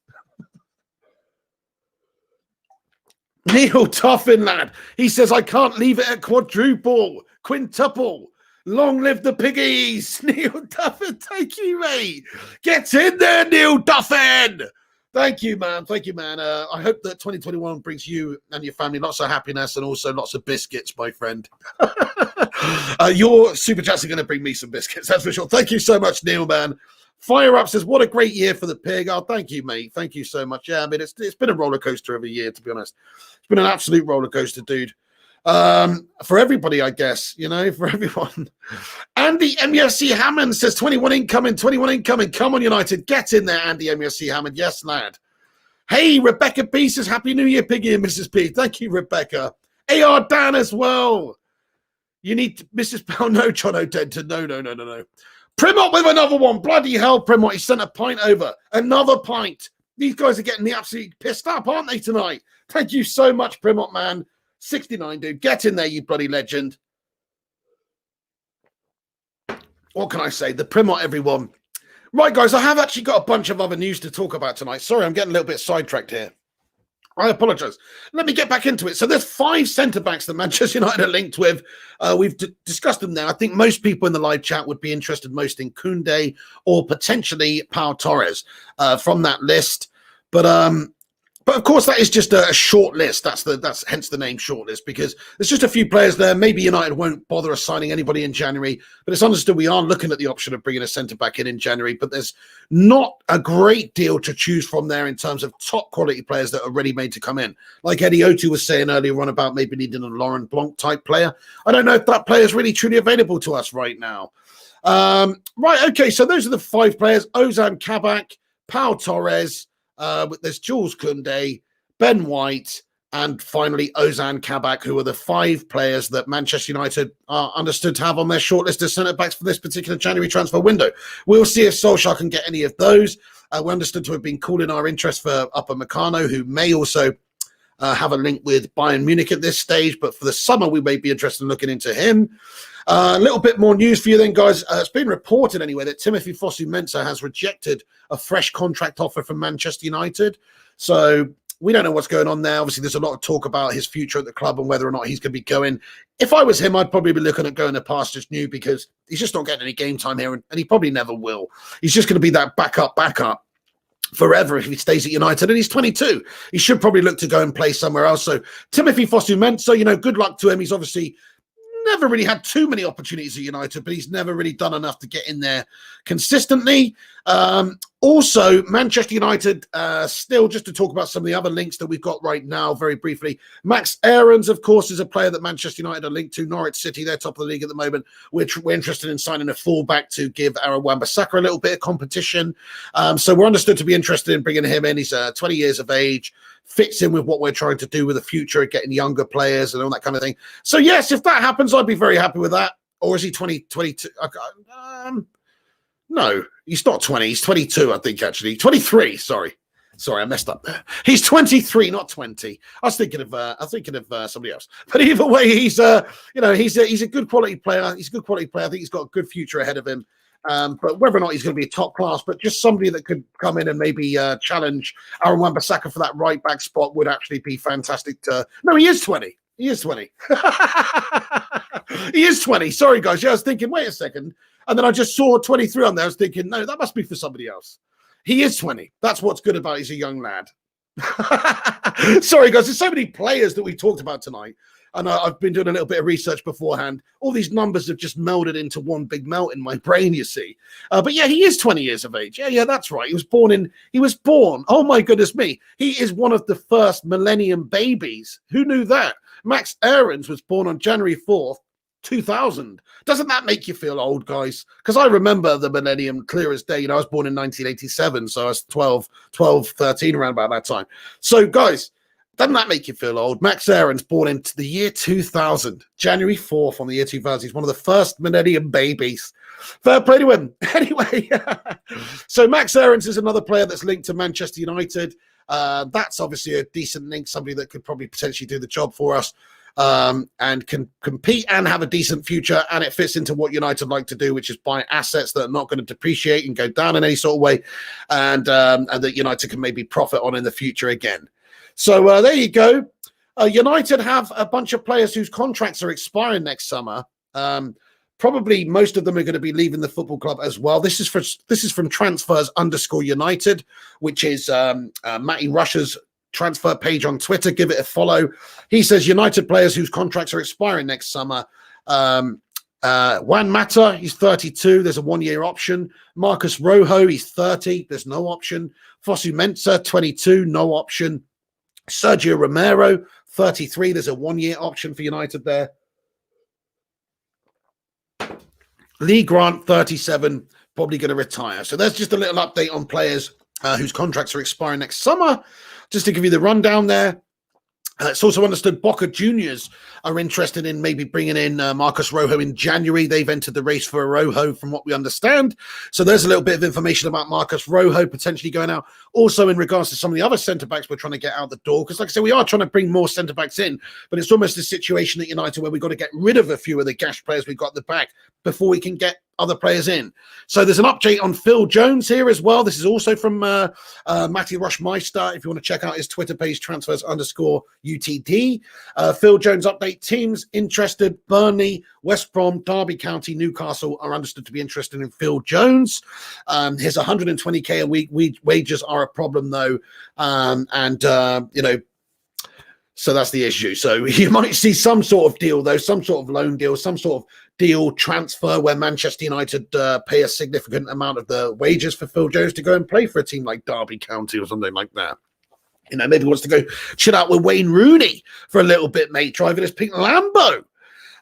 Neil Tuffin, lad. He says, I can't leave it at quadruple, quintuple. Long live the piggies. Neil Tuffin, thank you, mate. Get in there, Neil Tuffin. Thank you, man. Thank you, man. I hope that 2021 brings you and your family lots of happiness and also lots of biscuits, my friend. Your super chats are going to bring me some biscuits, that's for sure. Thank you so much, Neil, man. Fire Up says, what a great year for the pig. Oh, thank you, mate. Thank you so much. Yeah, I mean, it's been a roller coaster every year, to be honest. It's been an absolute roller coaster, dude. For everybody, I guess, for everyone. Andy MUFC Hammond says 21 incoming. Come on, United. Get in there, Andy MUFC Hammond. Yes, lad. Hey, Rebecca B says, Happy New Year, Piggy and Mrs. P. Thank you, Rebecca. AR Dan as well. You need Mrs. Powell. No, John O'Denton. No. Primot with another one. Bloody hell, Primot. He sent a pint over. Another pint. These guys are getting me absolutely pissed up, aren't they, tonight? Thank you so much, Primot, man. 69, dude. Get in there, you bloody legend. What can I say? The Primot, everyone. Right, guys, I have actually got a bunch of other news to talk about tonight. Sorry, I'm getting a little bit sidetracked here. I apologise. Let me get back into it. So there's 5 centre-backs that Manchester United are linked with. We've discussed them there. I think most people in the live chat would be interested most in Koundé or potentially Pau Torres from that list. But of course, that is just a short list. That's hence the name Shortlist, because there's just a few players there. Maybe United won't bother assigning anybody in January, but it's understood we are looking at the option of bringing a centre-back in January, but there's not a great deal to choose from there in terms of top quality players that are ready made to come in. Like Eddie Otu was saying earlier on about maybe needing a Laurent Blanc type player. I don't know if that player is really truly available to us right now. Right, okay, so those are the 5 players. Ozan Kabak, Pau Torres, there's Joules Kounde, Ben White, and finally Ozan Kabak, who are the 5 players that Manchester United are understood to have on their shortlist as centre-backs for this particular January transfer window. We'll see if Solskjaer can get any of those. We're understood to have been calling our interest for Upamecano, who may also have a link with Bayern Munich at this stage, but for the summer we may be interested in looking into him. A little bit more news for you then, guys. It's been reported anyway that Timothy Fosu-Mensah has rejected a fresh contract offer from Manchester United. So we don't know what's going on there. Obviously, there's a lot of talk about his future at the club and whether or not he's going to be going. If I was him, I'd probably be looking at going to pastures new, because he's just not getting any game time here, and he probably never will. He's just going to be that backup forever if he stays at United, and he's 22. He should probably look to go and play somewhere else. So Timothy Fosu-Mensah, good luck to him. He's obviously never really had too many opportunities at United, but he's never really done enough to get in there consistently. Also, Manchester United, still just to talk about some of the other links that we've got right now very briefly. Max Aarons, of course, is a player that Manchester United are linked to. Norwich City, they're top of the league at the moment, which we're interested in signing a fullback to give Aaron Wan-Bissaka a little bit of competition. So we're understood to be interested in bringing him in. He's 20 years of age, fits in with what we're trying to do with the future, getting younger players and all that kind of thing. So yes, if that happens, I'd be very happy with that. Or is he 22? No, he's not 20. He's 22, I think, actually. 23, sorry, I messed up there. He's 23, not 20. I was thinking of somebody else. But either way, he's he's a good quality player. He's a good quality player. I think he's got a good future ahead of him. But whether or not he's going to be a top class, but just somebody that could come in and maybe challenge Aaron Wan-Bissaka for that right back spot would actually be fantastic. No, he is 20. He is 20. He is 20. Sorry, guys. Yeah, I was thinking, wait a second. And then I just saw 23 on there. I was thinking, no, that must be for somebody else. He is 20. That's what's good about it. He's a young lad. Sorry, guys. There's so many players that we talked about tonight. And I've been doing a little bit of research beforehand. All these numbers have just melded into one big melt in my brain, you see. But yeah, he is 20 years of age. Yeah, that's right. He was born. Oh my goodness me. He is one of the first millennium babies. Who knew that? Max Aarons was born on January 4th, 2000. Doesn't that make you feel old, guys? Because I remember the millennium clear as day. I was born in 1987, so I was 12, 13 around about that time. So, guys, doesn't that make you feel old? Max Aarons born into the year 2000, January 4th on the year 2000. He's one of the first millennium babies. Fair play to him. Anyway, so Max Aarons is another player that's linked to Manchester United. That's obviously a decent link, somebody that could probably potentially do the job for us. And can compete and have a decent future, and it fits into what United like to do, which is buy assets that are not going to depreciate and go down in any sort of way, and that United can maybe profit on in the future again. So there you go. United have a bunch of players whose contracts are expiring next summer. Probably most of them are going to be leaving the football club as well. This is from transfers_United, which is Matty Rush's transfer page on Twitter. Give it a follow. He says United players whose contracts are expiring next summer Juan Mata, he's 32. There's a 1-year option. Marcus Rojo, he's 30. There's no option. Fosu Mensah, 22, no option. Sergio Romero, 33. There's a 1-year option for United there. Lee Grant, 37, probably going to retire. So there's just a little update on players whose contracts are expiring next summer. Just to give you the rundown there. It's also understood Boca Juniors are interested in maybe bringing in Marcus Rojo in January. They've entered the race for Rojo from what we understand. So there's a little bit of information about Marcus Rojo potentially going out. Also in regards to some of the other centre-backs we're trying to get out the door. Because like I said, we are trying to bring more centre-backs in. But it's almost a situation at United where we've got to get rid of a few of the gash players we've got at the back before we can get other players in. So there's an update on Phil Jones here as well. This is also from Matty Rushmeister. If you want to check out his Twitter page, transfers_UTD. Phil Jones update. Teams interested: Burnley, West Brom, Derby County, Newcastle are understood to be interested in Phil Jones. His 120k a week wages are a problem though. You know, so that's the issue. So you might see some sort of deal though, some sort of loan deal, some sort of deal transfer where Manchester United pay a significant amount of the wages for Phil Jones to go and play for a team like Derby County or something like that. You know, maybe he wants to go chill out with Wayne Rooney for a little bit, mate, driving his pink Lambo.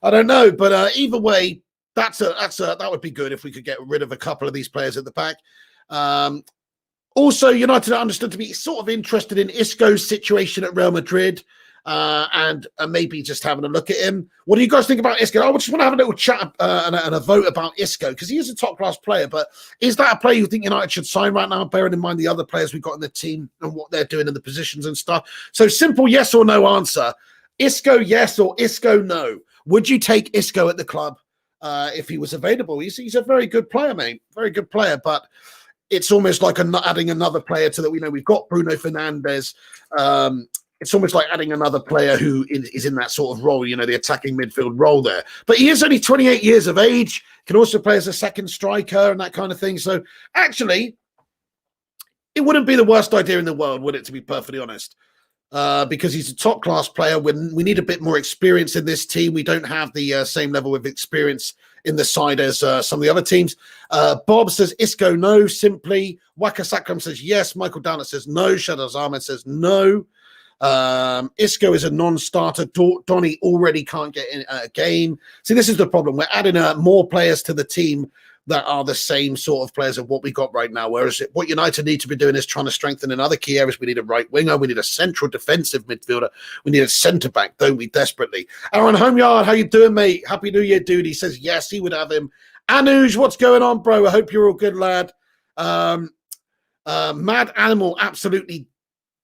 I don't know, but either way, that would be good if we could get rid of a couple of these players at the back. Also, United are understood to be sort of interested in Isco's situation at Real Madrid. And maybe just having a look at him. What do you guys think about Isco? I just want to have a little chat and a vote about Isco because he is a top-class player, but is that a player you think United should sign right now, bearing in mind the other players we've got in the team and what they're doing in the positions and stuff? So simple yes or no answer. Isco yes or Isco no. Would you take Isco at the club if he was available? He's a very good player, mate. Very good player, but it's almost like adding another player to that. We know we've got Bruno Fernandes. It's almost like adding another player who is in that sort of role, you know, the attacking midfield role there. But he is only 28 years of age, can also play as a second striker and that kind of thing. So actually, it wouldn't be the worst idea in the world, would it, to be perfectly honest? Because he's a top-class player. We need a bit more experience in this team. We don't have the same level of experience in the side as some of the other teams. Bob says Isco no, simply. Waka Sakram says yes. Michael Downer says no. Shadows Ahmed says no. Isco is a non-starter. Donny already can't get in a game. See, this is the problem. We're adding more players to the team that are the same sort of players of what we got right now. Whereas what United need to be doing is trying to strengthen in other key areas. We need a right winger. We need a central defensive midfielder. We need a centre-back, don't we, desperately? Aaron Homeyard, how you doing, mate? Happy New Year, dude. He says yes, he would have him. Anuj, what's going on, bro? I hope you're all good, lad. Mad Animal, absolutely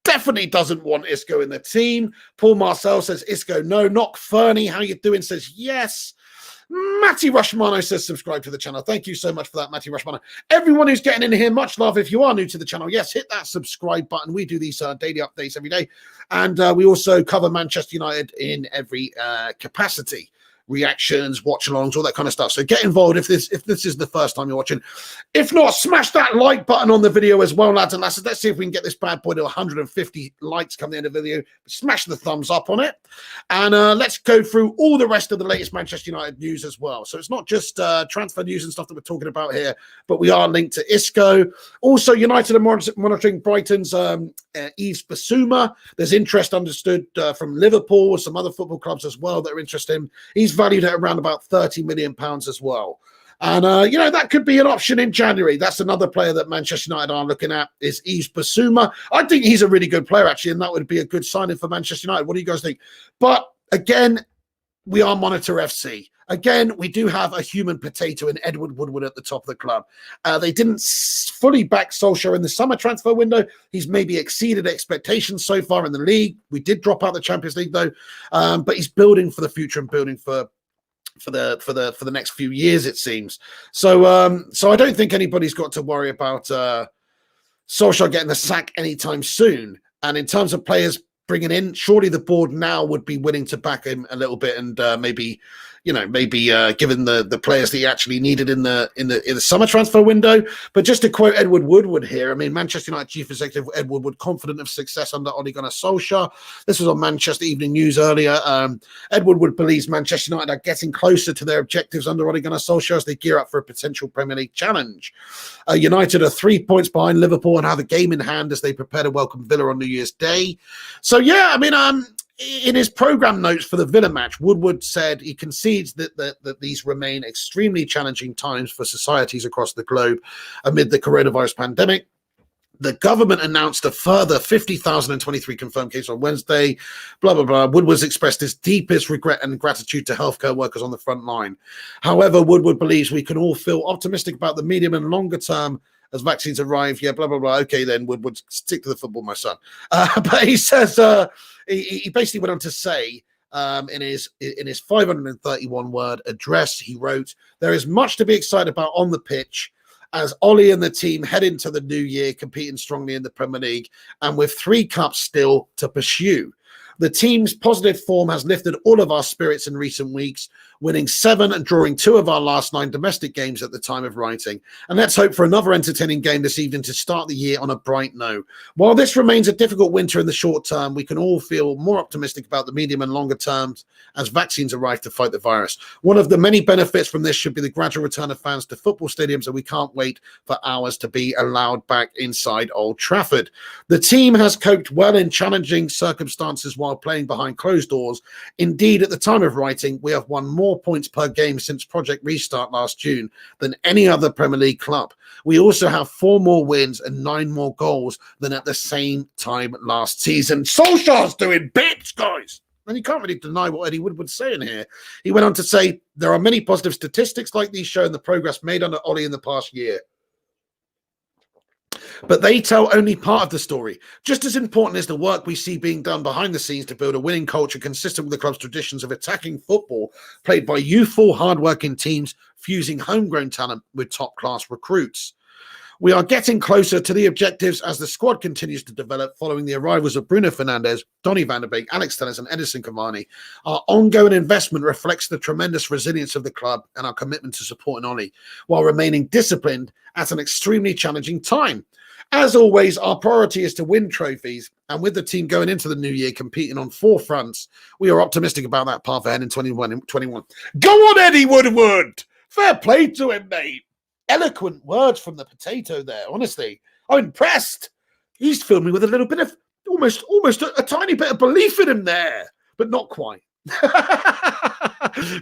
definitely doesn't want Isco in the team. Paul Marcel says Isco no. Knock Fernie, how you doing? Says yes. Matty Rushmano says subscribe to the channel. Thank you so much for that, Matty Rushmano. Everyone who's getting in here, much love. If you are new to the channel, yes, hit that subscribe button. We do these daily updates every day. And we also cover Manchester United in every capacity. Reactions, watch-alongs, all that kind of stuff. So get involved if this is the first time you're watching. If not, smash that like button on the video as well, lads and lasses. Let's see if we can get this bad boy to 150 likes come the end of the video. Smash the thumbs up on it. And let's go through all the rest of the latest Manchester United news as well. So it's not just transfer news and stuff that we're talking about here, but we are linked to Isco. Also, United are monitoring Brighton's Yves Bissouma. There's interest understood from Liverpool or some other football clubs as well that are interested in. He's valued at around about £30 million as well. And, you know, that could be an option in January. That's another player that Manchester United are looking at is Yves Bissouma. I think he's a really good player, actually, and that would be a good signing for Manchester United. What do you guys think? But, again, we are Monitor FC. Again, we do have a human potato in Edward Woodward at the top of the club. They didn't fully back Solskjaer in the summer transfer window. He's maybe exceeded expectations so far in the league. We did drop out the Champions League, though. But he's building for the future and building for the next few years, it seems. So I don't think anybody's got to worry about Solskjaer getting the sack anytime soon. And in terms of players bringing in, surely the board now would be willing to back him a little bit and maybe maybe given the players that he actually needed in the summer transfer window. But just to quote Edward Woodward here, I mean, Manchester United Chief Executive Ed Woodward confident of success under Ole Gunnar Solskjaer. This was on Manchester Evening News earlier. Ed Woodward believes Manchester United are getting closer to their objectives under Ole Gunnar Solskjaer as they gear up for a potential Premier League challenge. United are 3 points behind Liverpool and have a game in hand as they prepare to welcome Villa on New Year's Day. So yeah, I mean, in his program notes for the Villa match, Woodward said he concedes that these remain extremely challenging times for societies across the globe amid the coronavirus pandemic. The government announced a further 50,023 confirmed cases on Wednesday, blah, blah, blah. Woodward's expressed his deepest regret and gratitude to healthcare workers on the front line. However, Woodward believes we can all feel optimistic about the medium and longer term as vaccines arrive. Yeah, blah, blah, blah. Okay, then, Woodward, stick to the football, my son. But he says, he basically went on to say, in his 531-word address, he wrote, "There is much to be excited about on the pitch as Ollie and the team head into the new year competing strongly in the Premier League and with 3 cups still to pursue. The team's positive form has lifted all of our spirits in recent weeks, winning 7 and drawing 2 of our last 9 domestic games at the time of writing. And let's hope for another entertaining game this evening to start the year on a bright note. While this remains a difficult winter in the short term, we can all feel more optimistic about the medium and longer terms as vaccines arrive to fight the virus. One of the many benefits from this should be the gradual return of fans to football stadiums, and we can't wait for ours to be allowed back inside Old Trafford. The team has coped well in challenging circumstances while playing behind closed doors. Indeed, at the time of writing, we have won more points per game since Project Restart last June than any other Premier League club. We also have 4 more wins and 9 more goals than at the same time last season." Solskjaer's doing bits, guys. And you can't really deny what Eddie Woodward's saying here. He went on to say, "There are many positive statistics like these showing the progress made under Ollie in the past year. But they tell only part of the story. Just as important is the work we see being done behind the scenes to build a winning culture consistent with the club's traditions of attacking football, played by youthful, hard-working teams, fusing homegrown talent with top-class recruits. We are getting closer to the objectives as the squad continues to develop following the arrivals of Bruno Fernandes, Donny van der Beek, Alex Telles and Edison Cavani. Our ongoing investment reflects the tremendous resilience of the club and our commitment to supporting Ollie, while remaining disciplined at an extremely challenging time. As always, our priority is to win trophies, and with the team going into the new year competing on 4 fronts, we are optimistic about that path ahead in 2021. Go on, Eddie Woodward! Fair play to him, mate. Eloquent words from the potato there, honestly. I'm impressed. He's filled me with a little bit of, almost a tiny bit of belief in him there, but not quite.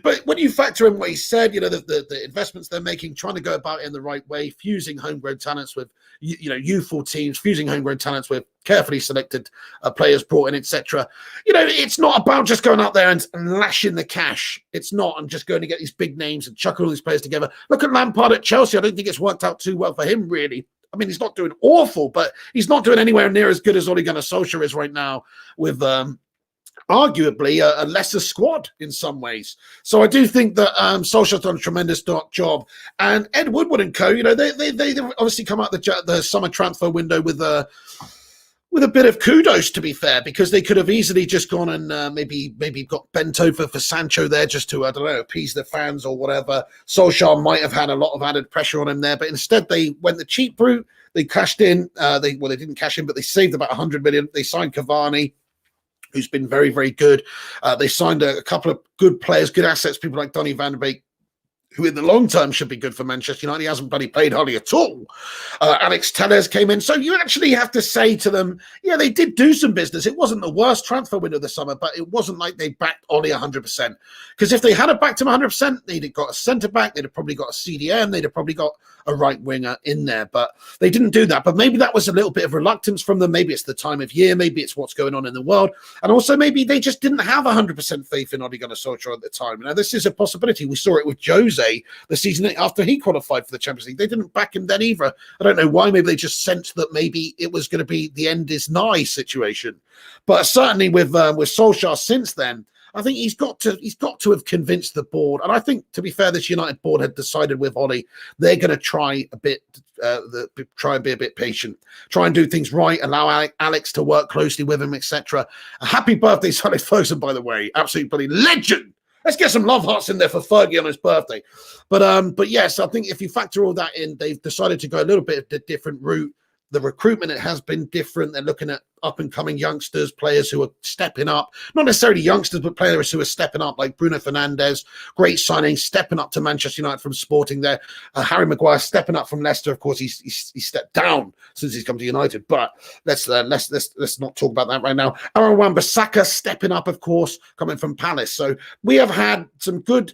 But when you factor in what he said, the investments they're making, trying to go about it in the right way, fusing homegrown talents with youthful teams, fusing homegrown talents with carefully selected players brought in, etc. It's not about just going out there and lashing the cash. It's not, I'm just going to get these big names and chuck all these players together. Look at Lampard at Chelsea. I don't think it's worked out too well for him, really. I mean, he's not doing awful, but he's not doing anywhere near as good as Ole Gunnar Solskjaer is right now with arguably a lesser squad in some ways. So I do think that Solskjaer's done a tremendous job. And Ed Woodward and co, they obviously come out the summer transfer window with a bit of kudos, to be fair, because they could have easily just gone and maybe got bent over for Sancho there just to, I don't know, appease the fans or whatever. Solskjaer might have had a lot of added pressure on him there, but instead they went the cheap route. They cashed in. They didn't cash in, but they saved about 100 million. They signed Cavani, who's been very, very good. They signed a couple of good players, good assets, people like Donny van der Beek, who in the long term should be good for Manchester United. He hasn't bloody played hardly at all. Alex Telles came in. So you actually have to say to them, yeah, they did do some business. It wasn't the worst transfer window of the summer, but it wasn't like they backed Ollie 100%. Because if they had backed him 100%, they'd have got a centre-back, they'd have probably got a CDM, they'd have probably got a right winger in there. But they didn't do that. But maybe that was a little bit of reluctance from them. Maybe it's the time of year. Maybe it's what's going on in the world. And also maybe they just didn't have 100% faith in Ole Gunnar Solskjaer at the time. Now, this is a possibility. We saw it with Jose the season after he qualified for the Champions League. They didn't back him then either. I don't know why. Maybe they just sensed that maybe it was going to be the end is nigh situation. But certainly with Solskjaer since then, I think he's got to have convinced the board. And I think, to be fair, this United board had decided with Ollie, they're going to try and be a bit patient, try and do things right, allow Alex to work closely with him, etc. Happy birthday, Alex Ferguson, by the way. Absolutely brilliant. Legend. Let's get some love hearts in there for Fergie on his birthday. But yes, I think if you factor all that in, they've decided to go a little bit of a different route. The recruitment, it has been different. They're looking at up-and-coming youngsters, players who are stepping up. Not necessarily youngsters, but players who are stepping up, like Bruno Fernandes, great signing, stepping up to Manchester United from Sporting there. Harry Maguire stepping up from Leicester. Of course, he's stepped down since he's come to United, but let's not talk about that right now. Aaron Wan-Bissaka stepping up, of course, coming from Palace. So we have had some good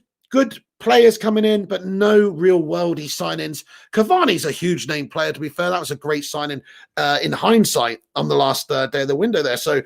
players coming in, but no real worldy signings. Cavani's a huge name player, to be fair. That was a great signing in hindsight on the last day of the window there. So,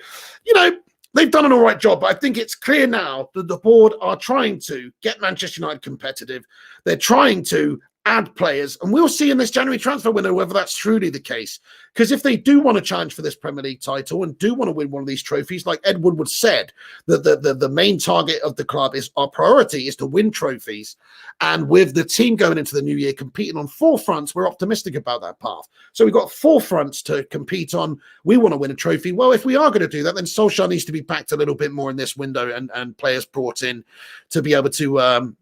they've done an all right job, but I think it's clear now that the board are trying to get Manchester United competitive. They're trying to add players, and we'll see in this January transfer window whether that's truly the case. Because if they do want to challenge for this Premier League title and do want to win one of these trophies, like Ed Woodward said, that the main target of the club is our priority is to win trophies. And with the team going into the new year competing on 4 fronts, we're optimistic about that path. So we've got 4 fronts to compete on. We want to win a trophy. Well, if we are going to do that, then Solskjaer needs to be backed a little bit more in this window and players brought in to be able to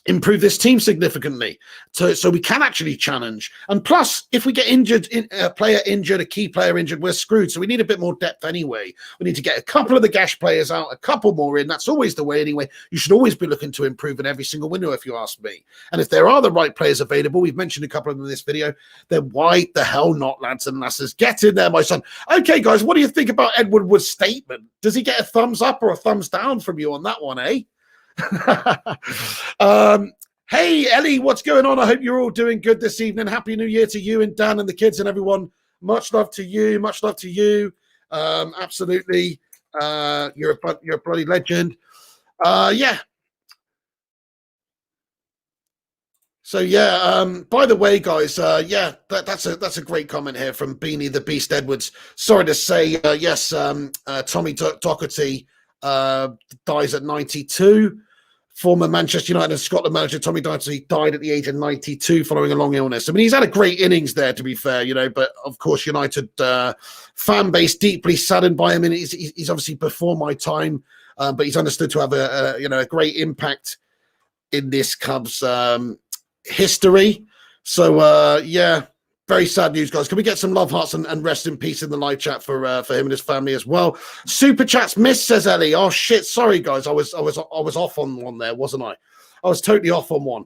improve this team significantly, so we can actually challenge. And plus, if we get injured, a player injured, a key player injured, we're screwed. So we need a bit more depth anyway. We need to get a couple of the gash players out, a couple more in. That's always the way anyway. You should always be looking to improve in every single window, if you ask me. And if there are the right players available, we've mentioned a couple of them in this video, then why the hell not, lads and lasses? Get in there, my son. Okay, guys, what do you think about Ed Woodward's statement? Does he get a thumbs up or a thumbs down from you on that one, eh? Hey Ellie, what's going on? I hope you're all doing good this evening. Happy New Year to you and Dan and the kids and everyone. Much love to you. Absolutely. You're a bloody legend. Yeah. So yeah, by the way, guys, yeah, that's a great comment here from Beanie the Beast Edwards. Sorry to say, yes, Tommy Docherty dies at 92. Former Manchester United and Scotland manager Tommy Docherty died at the age of 92 following a long illness. I mean, he's had a great innings there, to be fair, but of course, United fan base deeply saddened by him, and he's obviously before my time, but he's understood to have a great impact in this Cubs history. So yeah. Very sad news, guys. Can we get some love hearts and rest in peace in the live chat for him and his family as well? Super chats missed, says Ellie. Oh shit, sorry guys. I was off on one there, wasn't I? I was totally off on one.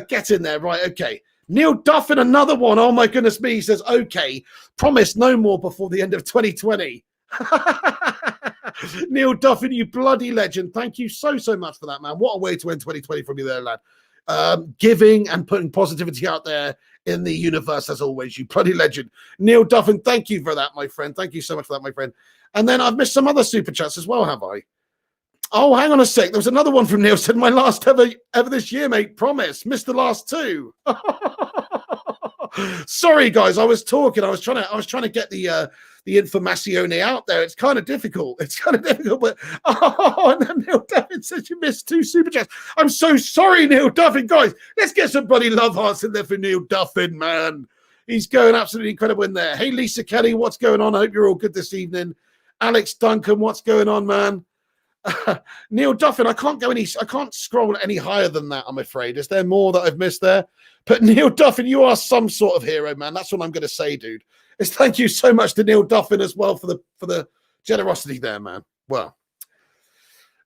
Get in there, right? Okay. Neil Duffin, another one. Oh my goodness me. He says, okay, promise no more before the end of 2020. Neil Duffin, you bloody legend. Thank you so much for that, man. What a way to end 2020 from you there, lad. Giving and putting positivity out there in the universe as always, you bloody legend. Neil Duffin, thank you for that, my friend. Thank you so much for that, my friend. And then I've missed some other super chats as well, have I? Oh, hang on a sec. There was another one from Neil. Said my last ever this year, mate. Promise. Missed the last 2. Sorry, guys. I was talking. I was trying to get the informazione out there. It's kind of difficult. But and then Neil Duffin says you missed 2 super chats. I'm so sorry, Neil Duffin, guys. Let's get some bloody love hearts in there for Neil Duffin, man. He's going absolutely incredible in there. Hey, Lisa Kelly, what's going on? I hope you're all good this evening. Alex Duncan, what's going on, man? Neil Duffin, I can't scroll any higher than that, I'm afraid. Is there more that I've missed there? But Neil Duffin, you are some sort of hero, man. That's what I'm going to say, dude. Is thank you so much to Neil Duffin as well for the generosity there, man. Well,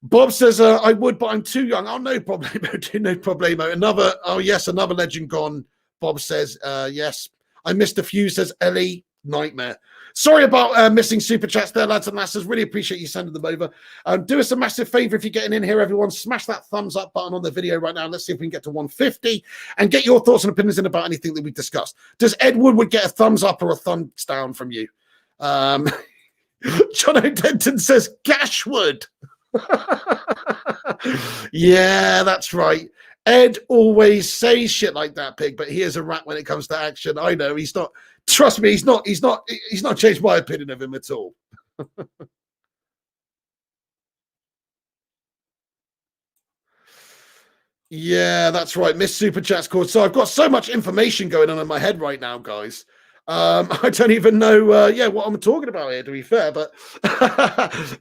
Bob says I would, but I'm too young. Oh, no problemo, no problemo. Another legend gone. Bob says yes. I missed a few. Says Ellie. Nightmare. Sorry about missing super chats there, lads and lasses. Really appreciate you sending them over. Do us a massive favor if you're getting in here, everyone. Smash that thumbs up button on the video right now. Let's see if we can get to 150 and get your thoughts and opinions in about anything that we discussed. Does Ed Woodward get a thumbs up or a thumbs down from you? John O'Denton says Gashwood. Yeah, that's right. Ed always says shit like that, pig, but he is a rat when it comes to action. I know he's not. Trust me, he's not changed my opinion of him at all. Yeah, that's right. Miss Super Chat's called. So I've got so much information going on in my head right now, guys. I don't even know what I'm talking about here, to be fair, but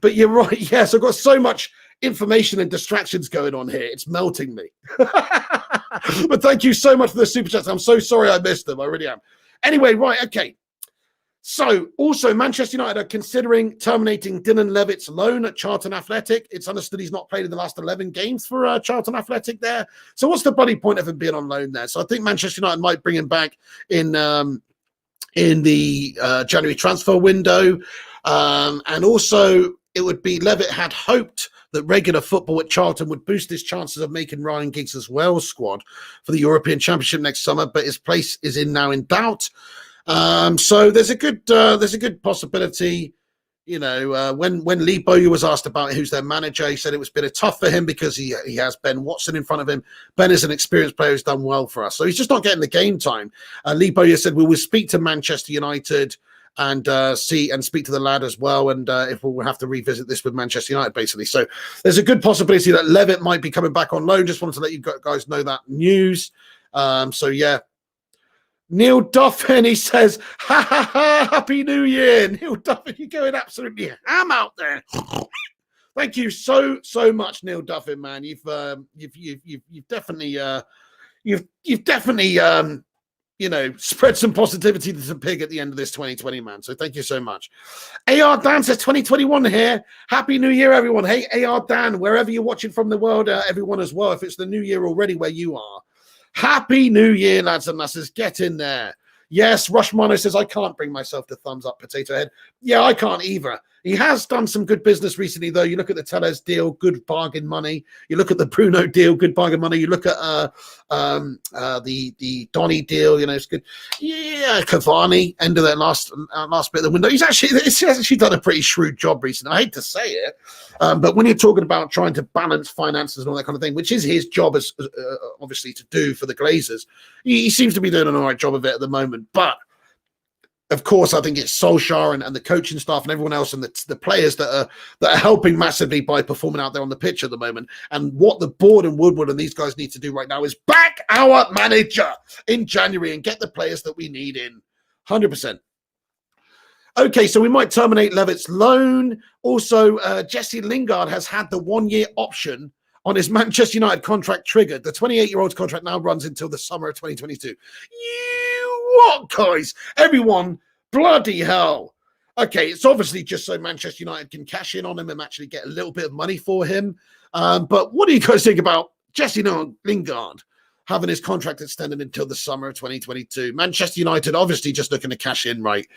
but you're right. Yes, I've got so much information and distractions going on here. It's melting me. But thank you so much for the super chats. I'm so sorry I missed them. I really am. Anyway, right, okay. So, also, Manchester United are considering terminating Dylan Levitt's loan at Charlton Athletic. It's understood he's not played in the last 11 games for Charlton Athletic there. So, what's the bloody point of him being on loan there? So, I think Manchester United might bring him back in the January transfer window. And also, it would be Levitt had hoped that regular football at Charlton would boost his chances of making Ryan Giggs' Wales squad for the European Championship next summer, but his place is now in doubt. So there's a good possibility, you know, when Lee Bowyer was asked about who's their manager, he said it was a bit tough for him because he has Ben Watson in front of him. Ben is an experienced player who's done well for us, so he's just not getting the game time. Lee Bowyer said we will speak to Manchester United and speak to the lad as well, and if we'll have to revisit this with Manchester United, basically. So there's a good possibility that Levitt might be coming back on loan. Just wanted to let you guys know that news. So yeah. Neil Duffin, he says, ha ha ha, Happy New Year. Neil Duffin, you're going absolutely ham out there. Thank you so much, Neil Duffin, man. You've definitely you know, spread some positivity to the pig at the end of this 2020, man. So thank you so much. AR Dan says 2021 here. Happy New Year, everyone. Hey, AR Dan, wherever you're watching from the world, everyone as well, if it's the new year already where you are. Happy New Year, lads and lasses. Get in there. Yes, Rushmano says, I can't bring myself to thumbs up Potato Head. Yeah, I can't either. He has done some good business recently, though. You look at the Tellez deal, good bargain money. You look at the Bruno deal, good bargain money. You look at the Donny deal, you know, it's good. Yeah, Cavani, end of that last bit of the window. He's actually done a pretty shrewd job recently. I hate to say it, but when you're talking about trying to balance finances and all that kind of thing, which is his job as obviously to do for the Glazers, he seems to be doing an all right job of it at the moment. But of course, I think it's Solskjaer and the coaching staff and everyone else and the players that are helping massively by performing out there on the pitch at the moment. And what the board and Woodward and these guys need to do right now is back our manager in January and get the players that we need in. 100%. Okay, so we might terminate Levitt's loan. Also, Jesse Lingard has had the 1-year option on his Manchester United contract triggered. The 28-year-old's contract now runs until the summer of 2022. What, guys? Everyone, bloody hell. Okay, it's obviously just so Manchester United can cash in on him and actually get a little bit of money for him. But what do you guys think about Jesse Lingard having his contract extended until the summer of 2022? Manchester United obviously just looking to cash in, right?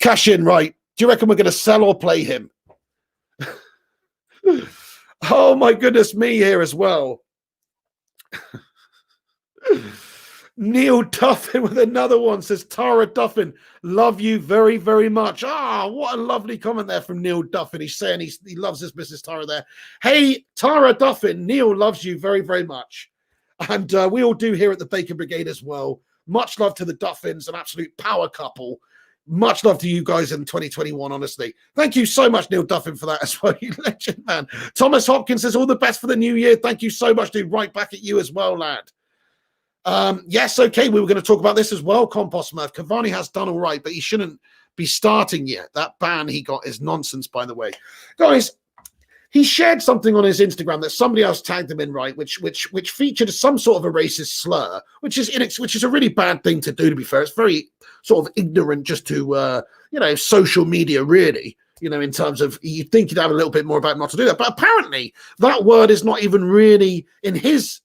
Cash in, right? Do you reckon we're going to sell or play him? Oh, my goodness me here as well. Neil Duffin with another one says, Tara Duffin, love you very, very much. What a lovely comment there from Neil Duffin. He's saying he loves his Mrs. Tara there. Hey, Tara Duffin, Neil loves you very, very much. And we all do here at the Bacon Brigade as well. Much love to the Duffins, an absolute power couple. Much love to you guys in 2021, honestly. Thank you so much, Neil Duffin, for that as well. You legend, man. Thomas Hopkins says, all the best for the new year. Thank you so much, dude. Right back at you as well, lad. Yes, okay, we were going to talk about this as well, Compost Murph. Cavani has done all right, but he shouldn't be starting yet. That ban he got is nonsense, by the way. Guys, he shared something on his Instagram that somebody else tagged him in, right, which featured some sort of a racist slur, which is a really bad thing to do, to be fair. It's very sort of ignorant just to, social media, really, in terms of you'd think you'd have a little bit more about not to do that. But apparently that word is not even really in his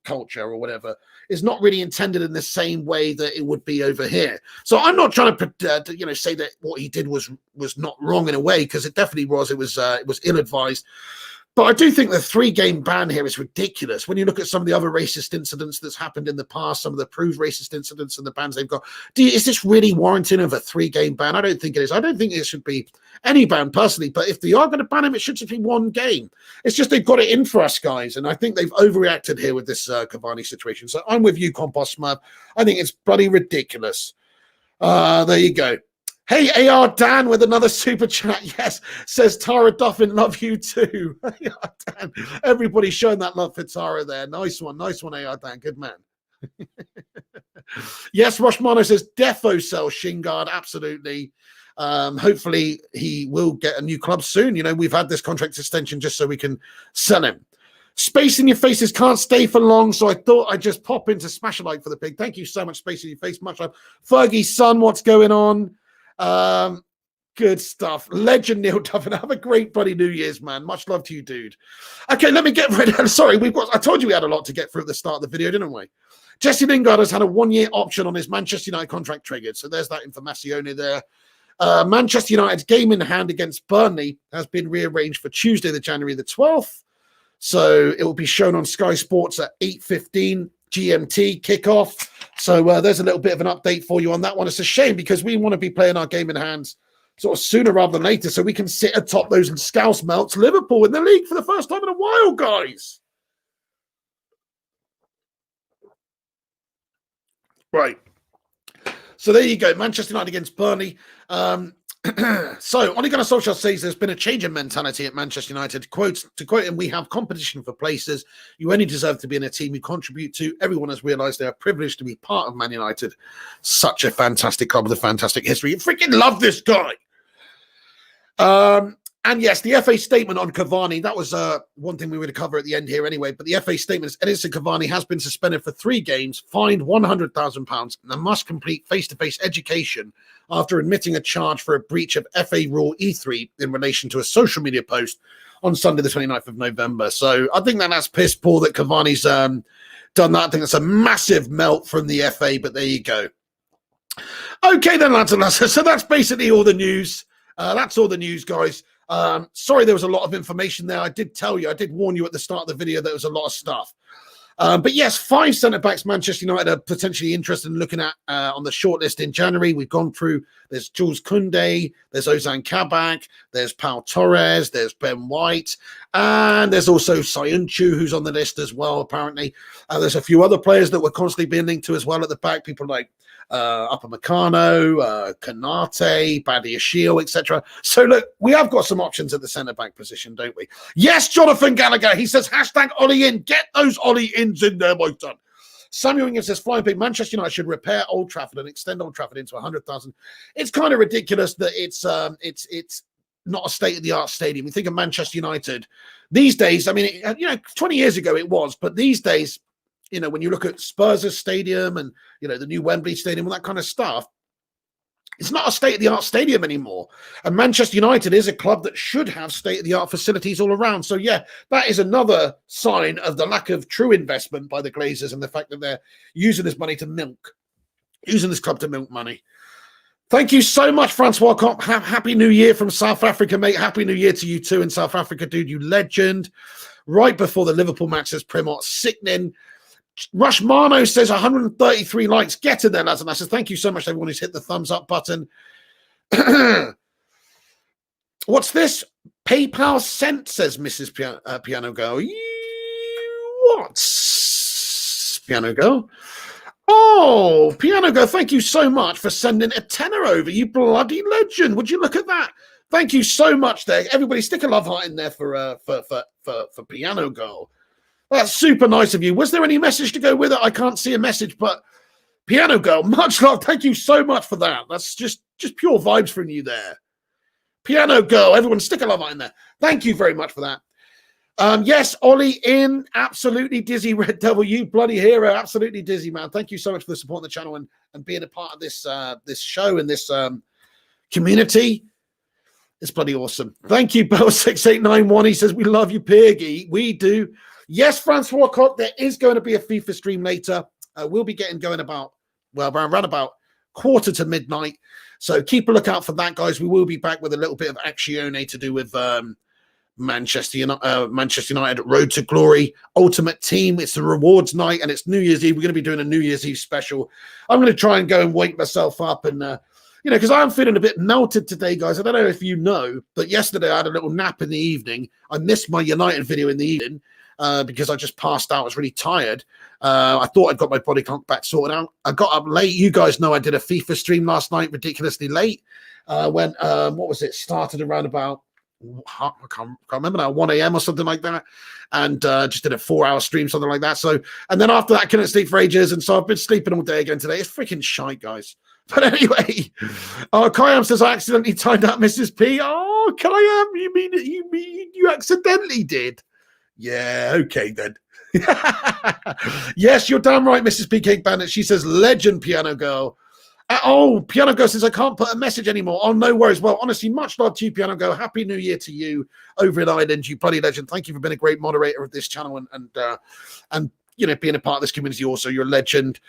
culture or whatever, is not really intended in the same way that it would be over here. So I'm not trying to say that what he did was not wrong in a way, because it definitely was. It was ill-advised. But I do think the 3-game ban here is ridiculous. When you look at some of the other racist incidents that's happened in the past, some of the proved racist incidents and the bans they've got, is this really warranting of a 3-game ban? I don't think it is. I don't think it should be any ban personally, but if they are going to ban him, it should just be 1 game. It's just they've got it in for us, guys, and I think they've overreacted here with this Cavani situation. So I'm with you, Compost Smurf. I think it's bloody ridiculous. There you go. Hey, AR Dan with another super chat. Yes, says Tara Duffin, love you too. AR Dan, everybody showing that love for Tara there. Nice one, AR Dan. Good man. Yes, Roshmano says defo sell Shingard. Absolutely. Hopefully he will get a new club soon. You know, we've had this contract extension just so we can sell him. Space in your faces can't stay for long, so I thought I'd just pop in to smash a like for the pig. Thank you so much, Space in your face. Much love. Fergie's son, what's going on? Good stuff. Legend Neil Duffin. Have a great bloody New Year's, man. Much love to you, dude. Okay, let me get ready. Sorry, I told you we had a lot to get through at the start of the video, didn't we? Jesse Lingard has had a 1-year option on his Manchester United contract triggered. So there's that information there. Manchester United's game in hand against Burnley has been rearranged for Tuesday, the January the 12th. So it will be shown on Sky Sports at 8:15 GMT kickoff. So there's a little bit of an update for you on that one. It's a shame because we want to be playing our game in hands sort of sooner rather than later so we can sit atop those Scouse melts. Liverpool in the league for the first time in a while, guys. Right. So there you go. Manchester United against Burnley. So Ole Gunnar Solskjaer says there's been a change in mentality at Manchester United. To quote him, we have competition for places. You only deserve to be in a team you contribute to. Everyone has realised they are privileged to be part of Man United. Such a fantastic club with a fantastic history. You freaking love this guy. And yes, the FA statement on Cavani, that was one thing we were to cover at the end here anyway, but the FA statement is Edinson Cavani has been suspended for 3 games, fined £100,000 and must complete face-to-face education after admitting a charge for a breach of FA Rule E3 in relation to a social media post on Sunday the 29th of November. So I think that's piss poor that Cavani's done that. I think that's a massive melt from the FA, but there you go. Okay then, lads and lasses, so that's basically all the news. That's all the news, guys. Sorry there was a lot of information there. I did warn you at the start of the video there was a lot of stuff. But yes, 5 centre-backs Manchester United are potentially interested in looking at on the shortlist in January. We've gone through, there's Joules Kounde, there's Ozan Kabak, there's Pau Torres, there's Ben White, and there's also Sayuncu, who's on the list as well, apparently. There's a few other players that we're constantly being linked to as well at the back, people like Upamecano, Kanate, Badiashile, etc. So look, we have got some options at the centre-back position, don't we? Yes, Jonathan Gallagher, he says, hashtag Ollie in. Get those Ollie ins in there, my son. Samuel Ingham says, flying big, Manchester United should repair Old Trafford and extend Old Trafford into 100,000. It's kind of ridiculous that it's not a state-of-the-art stadium. You think of Manchester United these days, I mean, 20 years ago it was, but these days, when you look at Spurs' stadium and, the new Wembley stadium and that kind of stuff, it's not a state-of-the-art stadium anymore. And Manchester United is a club that should have state-of-the-art facilities all around. So, yeah, that is another sign of the lack of true investment by the Glazers and the fact that they're using this club to milk money. Thank you so much, Francois Comp. Happy New Year from South Africa, mate. Happy New Year to you too in South Africa, dude. You legend. Right before the Liverpool match, says Primot. Sickening. Rushmano says 133 likes. Get in there, lads and lasses. Thank you so much, everyone who's hit the thumbs up button. What's this? PayPal sent, says Mrs. Piano Girl. What's Piano Girl? Oh, Piano Girl, thank you so much for sending a tenner over. You bloody legend. Would you look at that? Thank you so much there. Everybody stick a love heart in there for Piano Girl. That's super nice of you. Was there any message to go with it? I can't see a message, but Piano Girl, much love. Thank you so much for that. That's just pure vibes from you there. Piano Girl, everyone stick a love in there. Thank you very much for that. Yes, Ollie in. Absolutely dizzy, Red Devil. You bloody hero. Absolutely dizzy, man. Thank you so much for the support on the channel and being a part of this this show and this community. It's bloody awesome. Thank you, Bell6891. He says, we love you, Piggy. We do. Yes, Francois Coq, there is going to be a FIFA stream later. We'll be getting going around about quarter to midnight. So keep a lookout for that, guys. We will be back with a little bit of Actione to do with Manchester United Road to Glory Ultimate Team. It's the rewards night and it's New Year's Eve. We're going to be doing a New Year's Eve special. I'm going to try and go and wake myself up and, because I'm feeling a bit melted today, guys. I don't know if you know, but yesterday I had a little nap in the evening. I missed my United video in the evening. Because I just passed out. I was really tired. I thought I'd got my body clock back sorted out. I got up late. You guys know I did a FIFA stream last night, ridiculously late. When what was it? Started around about I can't remember now, 1 a.m. or something like that, and just did a 4-hour stream, something like that. So, and then after that, I couldn't sleep for ages, and so I've been sleeping all day again today. It's freaking shite, guys. But anyway, Kayam says, I accidentally timed out Mrs. P. Oh, Kayam, you mean you accidentally did? Yeah, okay then. Yes, you're damn right, Mrs. P. Cake Bandit. She says, legend, Piano Girl. Piano Girl says, I can't put a message anymore. Oh, no worries. Well, honestly, much love to you, Piano Girl. Happy New Year to you over in Ireland, you bloody legend. Thank you for being a great moderator of this channel and you know, being a part of this community also. You're a legend.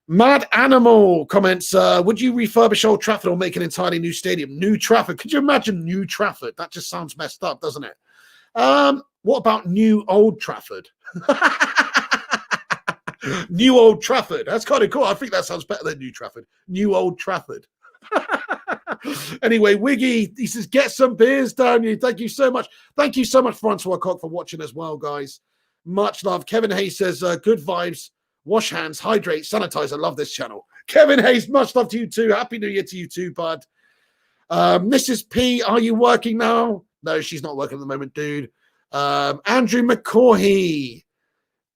Mad Animal comments, would you refurbish Old Trafford or make an entirely new stadium? New Trafford. Could you imagine New Trafford? That just sounds messed up, doesn't it? What about New Old Trafford? New Old Trafford. That's kind of cool. I think that sounds better than New Trafford. New Old Trafford. Anyway, Wiggy, he says, get some beers down you. Thank you so much. Thank you so much, Francois Cock, for watching as well, guys. Much love. Kevin Hayes says, good vibes. Wash hands, hydrate, sanitize. I love this channel. Kevin Hayes, much love to you too. Happy New Year to you too, bud. Mrs. P, are you working now? No, she's not working at the moment, dude. Andrew McCaughey.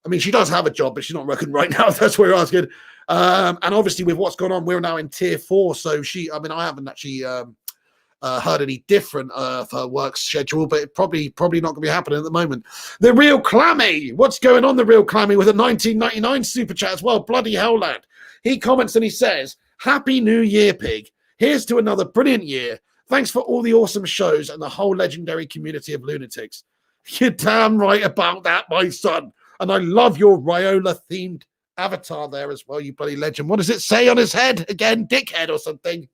I mean, she does have a job, but she's not working right now. If that's what you're asking. And obviously, with what's going on, we're now in tier 4. So I haven't actually heard any different of her work schedule, but it probably not going to be happening at the moment. The Real Clammy. What's going on, The Real Clammy, with a 1999 super chat as well? Bloody hell, lad. He comments and he says, Happy New Year, Pig. Here's to another brilliant year. Thanks for all the awesome shows and the whole legendary community of lunatics. You're damn right about that, my son. And I love your Riola-themed avatar there as well, you bloody legend. What does it say on his head? Again, dickhead or something.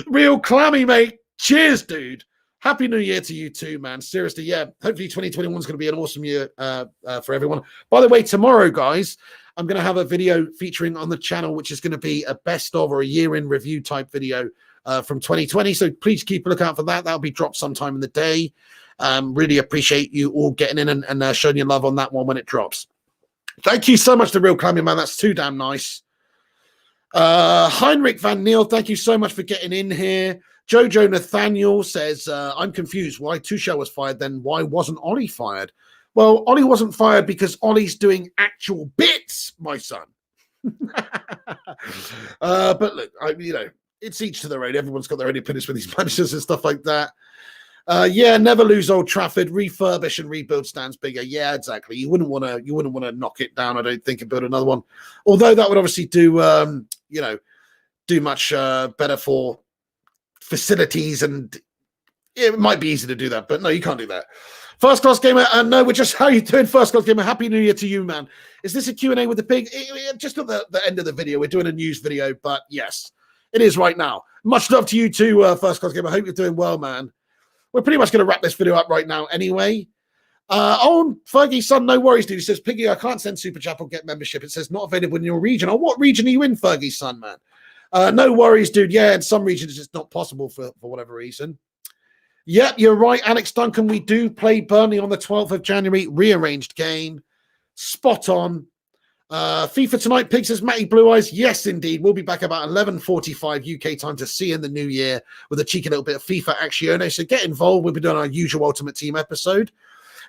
Real Clammy, mate. Cheers, dude. Happy New Year to you too, man. Seriously, yeah. Hopefully 2021 is going to be an awesome year for everyone. By the way, tomorrow, guys, I'm going to have a video featuring on the channel, which is going to be a best of or a year in review type video from 2020. So please keep a lookout for that. That'll be dropped sometime in the day. Really appreciate you all getting in and showing your love on that one when it drops. Thank you so much, The Real Clammy, man. That's too damn nice. Heinrich Van Neal, thank you so much for getting in here. Jojo Nathaniel says, I'm confused. Why Tuchel was fired then? Why wasn't Ollie fired? Well, Ollie wasn't fired because Ollie's doing actual bits, my son. But look, it's each to their own. Everyone's got their own opinions with these managers and stuff like that. Yeah, never lose Old Trafford, refurbish and rebuild stands bigger. Yeah, exactly. You wouldn't want to knock it down, I don't think, and build another one. Although that would obviously do much better for facilities, and it might be easy to do that, but no, you can't do that. First Class Gamer, no, we're just, how you doing, First Class Gamer? Happy New Year to you, man. Is this a Q&A with the pig? Just at the end of the video, we're doing a news video, but yes, it is right now. Much love to you too, First Class Gamer. I hope you're doing well, man. We're pretty much going to wrap this video up right now anyway. Fergie, son, no worries, dude. He says, Piggy, I can't send Super Chat or get membership. It says not available in your region. Oh, what region are you in, Fergie, son, man? No worries, dude. Yeah, in some regions it's just not possible for whatever reason. Yep, you're right, Alex Duncan. We do play Burnley on the 12th of January. Rearranged game. Spot on. FIFA tonight, Pig says, Matty Blue Eyes. Yes, indeed. We'll be back about 11:45 UK time to see in the new year with a cheeky little bit of FIFA action. So get involved. We'll be doing our usual Ultimate Team episode.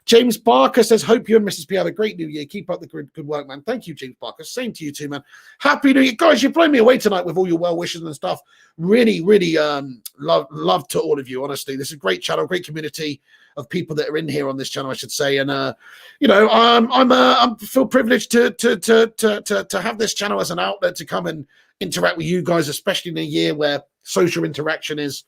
James Barker says, hope you and Mrs. P have a great new year. Keep up the good work, man. Thank you, James Barker. Same to you too, man. Happy New Year. Guys, you've blown me away tonight with all your well wishes and stuff. Really, really love to all of you, honestly. This is a great channel, great community of people that are in here on this channel, I should say. And I feel privileged to have this channel as an outlet to come and interact with you guys, especially in a year where social interaction is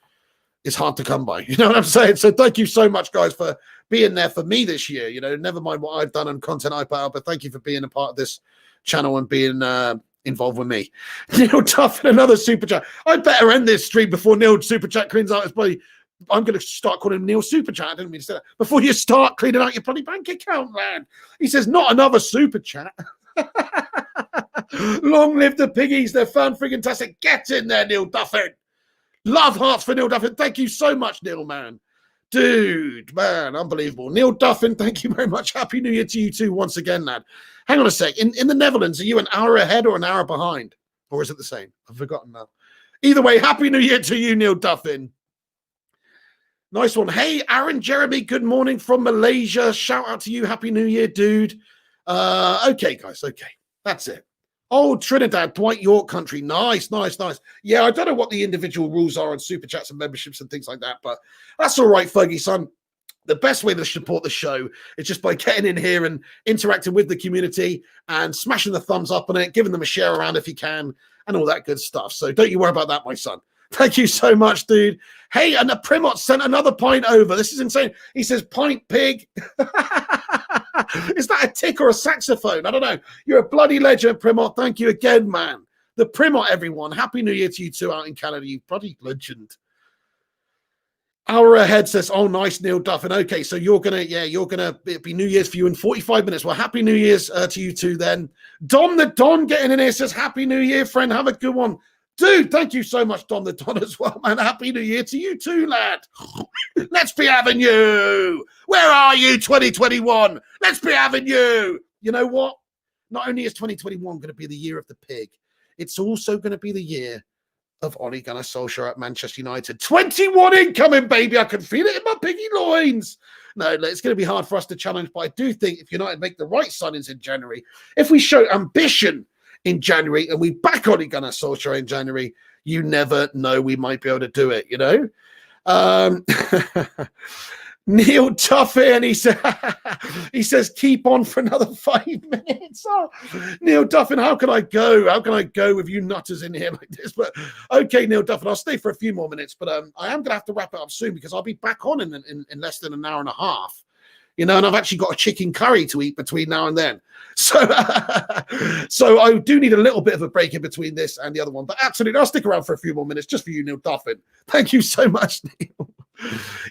hard to come by. You know what I'm saying? So thank you so much, guys, for being there for me this year. You know, never mind what I've done and content I put out, but thank you for being a part of this channel and being involved with me. Neil Duff and another super chat. I better end this stream before Neil super chat cleans out his bloody. I'm going to start calling him Neil Super Chat. I didn't mean to say that. Before you start cleaning out your bloody bank account, man. He says, not another Super Chat. Long live the piggies. They're fan-friggin-tastic. Get in there, Neil Duffin. Love hearts for Neil Duffin. Thank you so much, Neil, man. Dude, man, unbelievable. Neil Duffin, thank you very much. Happy New Year to you too once again, lad. Hang on a sec. In the Netherlands, are you an hour ahead or an hour behind? Or is it the same? I've forgotten now. Either way, Happy New Year to you, Neil Duffin. Nice one. Hey, Aaron Jeremy, good morning from Malaysia. Shout out to you. Happy New Year, dude. Okay, guys. Okay. That's it. Oh, Trinidad, Dwight York country. Nice, nice, nice. Yeah, I don't know what the individual rules are on super chats and memberships and things like that, but that's all right, Fergie, son. The best way to support the show is just by getting in here and interacting with the community and smashing the thumbs up on it, giving them a share around if you can, and all that good stuff. So don't you worry about that, my son. Thank you so much, dude. Hey, and the Primot sent another pint over. This is insane. He says, pint pig. Is that a tick or a saxophone? I don't know. You're a bloody legend, Primot. Thank you again, man. The Primot, everyone. Happy New Year to you two out in Canada, you bloody legend. Hour ahead says, oh, nice, Neil Duffin. Okay, so you're going to be New Year's for you in 45 minutes. Well, happy New Year's to you two then. Dom the Don getting in here says, happy New Year, friend. Have a good one. Dude, thank you so much, Dom the Don, as well, man. Happy New Year to you too, lad. Let's be having you. Where are you, 2021? Let's be having you. You know what? Not only is 2021 going to be the year of the pig, it's also going to be the year of Ole Gunnar Solskjaer at Manchester United. 21 incoming, baby. I can feel it in my piggy loins. No, it's going to be hard for us to challenge, but I do think if United make the right signings in January, if we show ambition in January and we back Ole Gunnar Solskjaer in January, you never know, we might be able to do it, you know? Neil Tuffin, he says, keep on for another 5 minutes. Oh, Neil Duffin, how can I go? How can I go with you nutters in here like this? But okay, Neil Duffin, I'll stay for a few more minutes, but I am going to have to wrap it up soon because I'll be back on in less than an hour and a half. You know, and I've actually got a chicken curry to eat between now and then. So I do need a little bit of a break in between this and the other one. But absolutely, I'll stick around for a few more minutes just for you, Neil Duffin. Thank you so much, Neil.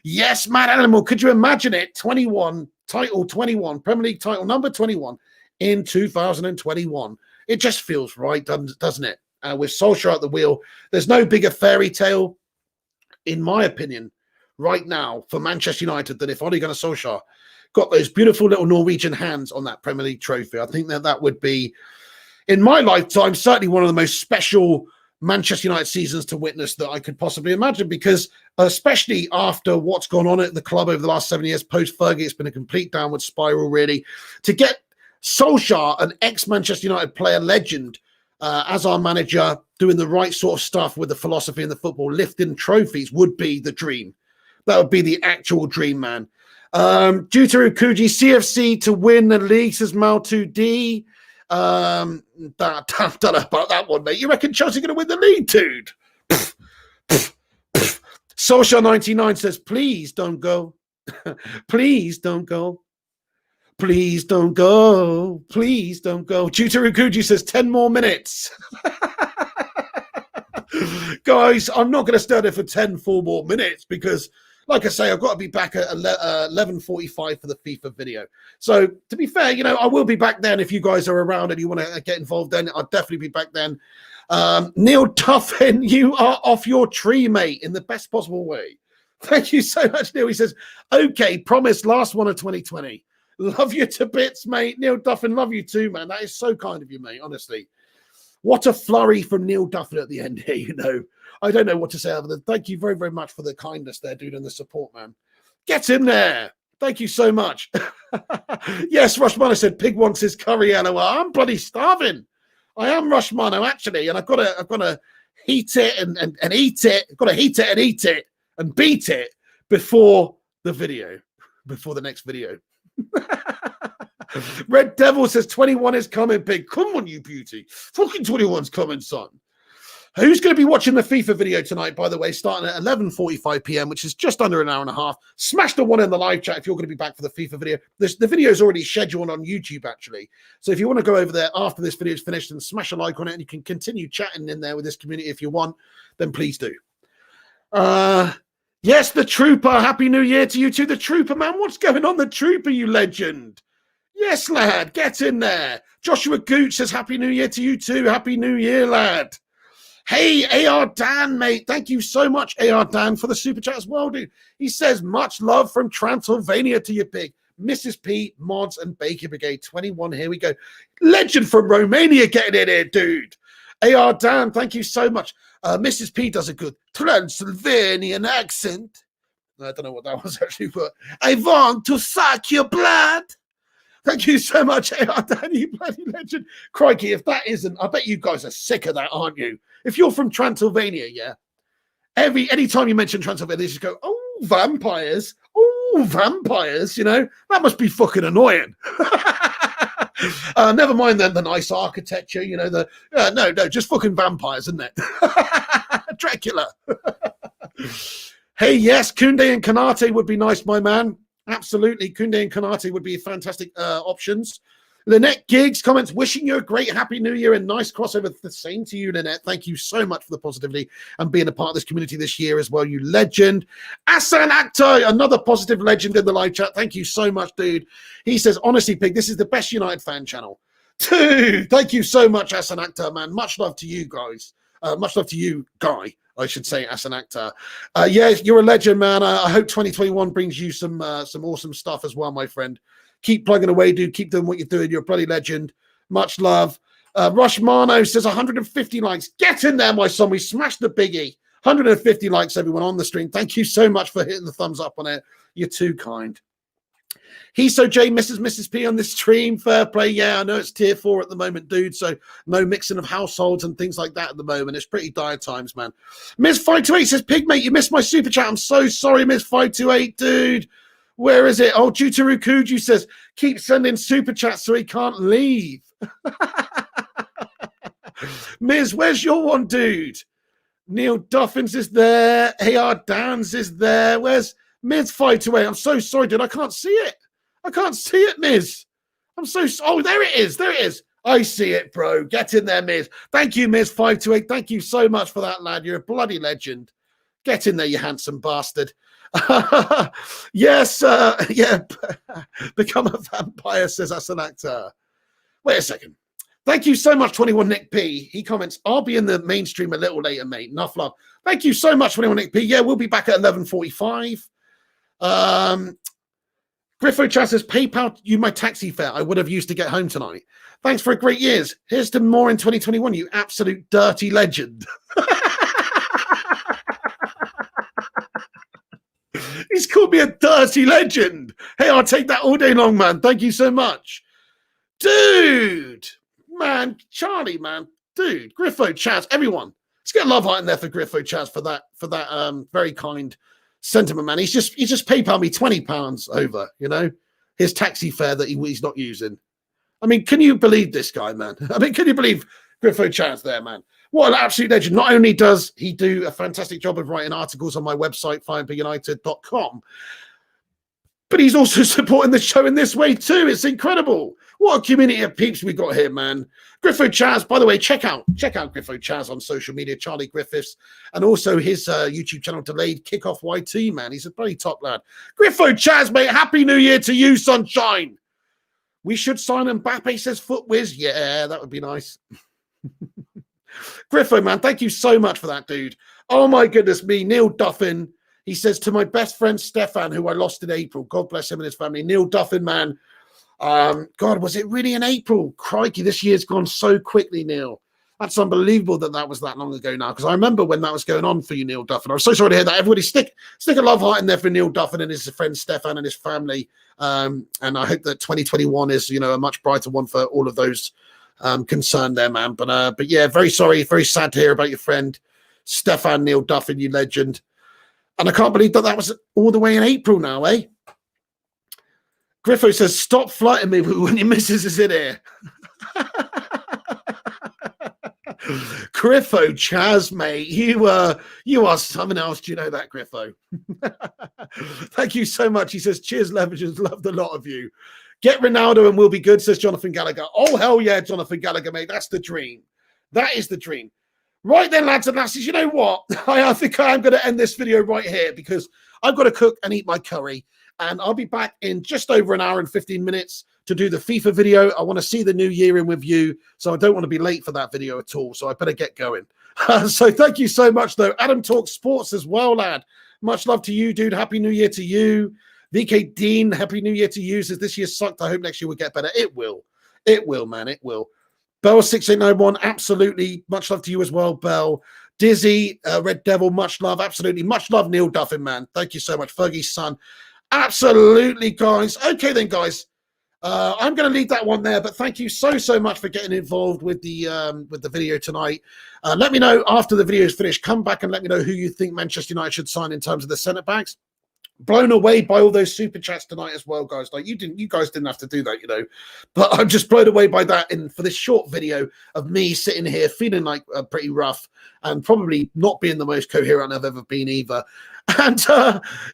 Yes, Mad Animal. Could you imagine it? 21, Premier League title number 21 in 2021. It just feels right, doesn't it? With Solskjaer at the wheel, there's no bigger fairy tale, in my opinion, right now for Manchester United than if Ole Gunnar Solskjaer got those beautiful little Norwegian hands on that Premier League trophy. I think that would be, in my lifetime, certainly one of the most special Manchester United seasons to witness that I could possibly imagine, because especially after what's gone on at the club over the last 7 years, post-Fergie, it's been a complete downward spiral, really. To get Solskjaer, an ex-Manchester United player legend, as our manager, doing the right sort of stuff with the philosophy and the football, lifting trophies would be the dream. That would be the actual dream, man. Docherty CFC to win the league, says Mal2D. Don't know about that one, mate. You reckon Chelsea going to win the league, dude? Solskjaer 99 says, please don't go. Please don't go. Please don't go. Please don't go. Docherty says 10 more minutes. Guys, I'm not going to stay there for 10 full more minutes because, like I say, I've got to be back at 11:45 for the FIFA video. So, to be fair, you know, I will be back then if you guys are around and you want to get involved then. I'll definitely be back then. Neil Tuffin, you are off your tree, mate, in the best possible way. Thank you so much, Neil. He says, okay, promise, last one of 2020. Love you to bits, mate. Neil Duffin, love you too, man. That is so kind of you, mate, honestly. What a flurry from Neil Duffin at the end here, you know. I don't know what to say other than thank you very, very much for the kindness there, dude, and the support, man. Get in there. Thank you so much. Yes, Rushmano said pig wants his curry, LOL. I'm bloody starving. I am Rushmano, actually, and I've got to heat it and eat it. I've got to heat it and eat it and beat it before the video, before the next video. Red Devil says 21 is coming, big. Come on, you beauty. Fucking 21's coming, son. Who's going to be watching the FIFA video tonight, by the way, starting at 11:45 p.m., which is just under an hour and a half. Smash the one in the live chat if you're going to be back for the FIFA video. The video is already scheduled on YouTube, actually. So if you want to go over there after this video is finished and smash a like on it, and you can continue chatting in there with this community if you want, then please do. Yes, the Trooper. Happy New Year to you too. The Trooper, man. What's going on, the Trooper, you legend? Yes, lad. Get in there. Joshua Gooch says Happy New Year to you too. Happy New Year, lad. Hey, AR Dan, mate. Thank you so much, AR Dan, for the super chat as well, dude. He says, much love from Transylvania to you, big. Mrs. P, Mods, and Baker Brigade 21. Here we go. Legend from Romania getting in here, dude. AR Dan, thank you so much. Mrs. P does a good Transylvanian accent. I don't know what that was actually, but I want to suck your blood. Thank you so much, AR Danny, bloody legend. Crikey, if that isn't, I bet you guys are sick of that, aren't you? If you're from Transylvania, yeah, anytime you mention Transylvania, they just go, oh, vampires. Oh, vampires, you know, that must be fucking annoying. Never mind the nice architecture, you know, no, just fucking vampires, isn't it? Dracula. Hey, yes, Koundé and Konaté would be nice, my man. Absolutely, Koundé and Konaté would be fantastic options. Lynette Giggs comments, wishing you a great happy new year and nice crossover. The same to you, Lynette. Thank you so much for the positivity and being a part of this community this year as well, you legend. Asan Akhtar, another positive legend in the live chat. Thank you so much, dude. He says, honestly, Pig, this is the best United fan channel. Dude, thank you so much, Asan Akhtar, man. Much love to you guys. Much love to you, Guy, I should say, Asan Akhtar. Yeah, you're a legend, man. I hope 2021 brings you some awesome stuff as well, my friend. Keep plugging away, dude. Keep doing what you're doing. You're a bloody legend. Much love. Rush Mano says 150 likes. Get in there, my son. We smashed the biggie. 150 likes, everyone, on the stream. Thank you so much for hitting the thumbs up on it. You're too kind. Hiso J, Mrs. P on this stream. Fair play. Yeah, I know it's tier 4 at the moment, dude. So no mixing of households and things like that at the moment. It's pretty dire times, man. Miss 528 says, Pigmate, you missed my super chat. I'm so sorry, Miss 528, dude. Where is it? Oh, Jutaru Kuju says, keep sending super chats so he can't leave. Miz, where's your one, dude? Neil Duffins is there. AR Dans is there. Where's Miz 528? I'm so sorry, dude. I can't see it. I can't see it, Miz. I'm so... Oh, there it is. There it is. I see it, bro. Get in there, Miz. Thank you, Miz 528. Thank you so much for that, lad. You're a bloody legend. Get in there, you handsome bastard. Yes, yeah. Become a vampire, says that's an actor. Wait a second. Thank you so much, 21 Nick P. He comments, I'll be in the mainstream a little later, mate. Enough love. Thank you so much, 21 Nick P. Yeah, we'll be back at 11:45. Griffo Chaz says, PayPal you my taxi fare I would have used to get home tonight. Thanks for a great years. Here's to more in 2021, you absolute dirty legend. He's called me a dirty legend. Hey, I'll take that all day long, man. Thank you so much. Dude, man, Charlie, man, dude, Griffo Chaz, everyone. Let's get a love heart in there for Griffo Chaz for that very kind sentiment, man. He's just PayPal me £20 over, you know, his taxi fare that he's not using. I mean, can you believe this guy, man? I mean, can you believe Griffo Chaz there, man? What an absolute legend. Not only does he do a fantastic job of writing articles on my website, fireandbigunited.com, but he's also supporting the show in this way too. It's incredible. What a community of peeps we got here, man. Griffo Chaz, by the way, check out Griffo Chaz on social media, Charlie Griffiths, and also his YouTube channel, Delayed Kickoff YT, man. He's a very top lad. Griffo Chaz, mate, happy new year to you, sunshine. We should sign Mbappe, says Footwiz. Yeah, that would be nice. Griffo, man, thank you so much for that, dude. Oh, my goodness me. Neil Duffin, he says, to my best friend, Stefan, who I lost in April. God bless him and his family. Neil Duffin, man. God, was it really in April? Crikey, this year's gone so quickly, Neil. That's unbelievable that was that long ago now, because I remember when that was going on for you, Neil Duffin. I'm so sorry to hear that. Everybody stick a love heart in there for Neil Duffin and his friend Stefan and his family. And I hope that 2021 is, you know, a much brighter one for all of those concerned there, man. But yeah, very sorry, very sad to hear about your friend Stefan Neil Duffin, you legend. And I can't believe that was all the way in April now, eh? Griffo says, stop flirting me when your missus is in here. Griffo Chaz, mate, you are something else. Do you know that, Griffo? Thank you so much. He says, cheers, Leverages. Loved a lot of you. Get Ronaldo and we'll be good, says Jonathan Gallagher. Oh, hell yeah, Jonathan Gallagher, mate. That's the dream. That is the dream. Right then, lads and lasses, you know what? I think I'm going to end this video right here because I've got to cook and eat my curry. And I'll be back in just over an hour and 15 minutes to do the FIFA video. I want to see the new year in with you, so I don't want to be late for that video at all. So I better get going. So thank you so much, though. Adam Talks Sports as well, lad. Much love to you, dude. Happy New Year to you. VK Dean, Happy New Year to you. Says this year sucked. I hope next year will get better. It will. It will, man. It will. Bell6891, absolutely. Much love to you as well, Bell. Dizzy, Red Devil, much love. Absolutely. Much love, Neil Duffin, man. Thank you so much. Fergie's son. Absolutely, guys. Okay, then, guys. I'm going to leave that one there, but thank you so much for getting involved with the video tonight. Let me know after the video is finished. Come back and let me know who you think Manchester United should sign in terms of the centre backs. Blown away by all those super chats tonight as well, guys. Like you guys didn't have to do that, you know, but I'm just blown away by that. And for this short video of me sitting here feeling like pretty rough and probably not being the most coherent I've ever been either, and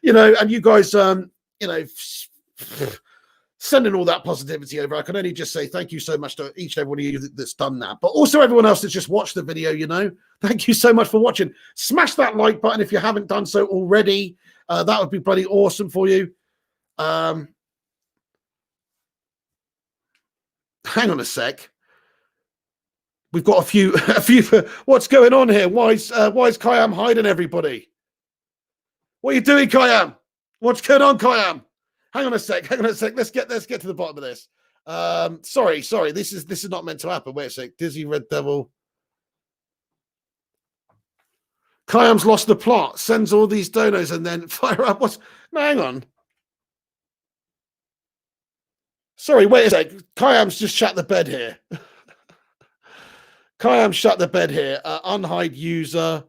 you know, and you guys, you know, sending all that positivity over. I can only just say thank you so much to each and every one of you that's done that, but also everyone else that's just watched the video. You know, thank you so much for watching. Smash that like button if you haven't done so already. That would be bloody awesome for you. Hang on a sec. We've got a few. What's going on here? Why is Kayam hiding everybody? What are you doing, Kayam? What's going on, Kayam? Hang on a sec. Let's get to the bottom of this. Sorry. This is not meant to happen. Wait a sec. Dizzy Red Devil. Kayam's lost the plot, sends all these donos and then fire up. No, hang on. Sorry, wait a sec. Kayam's just shut the bed here. Kayam shut the bed here. Unhide user.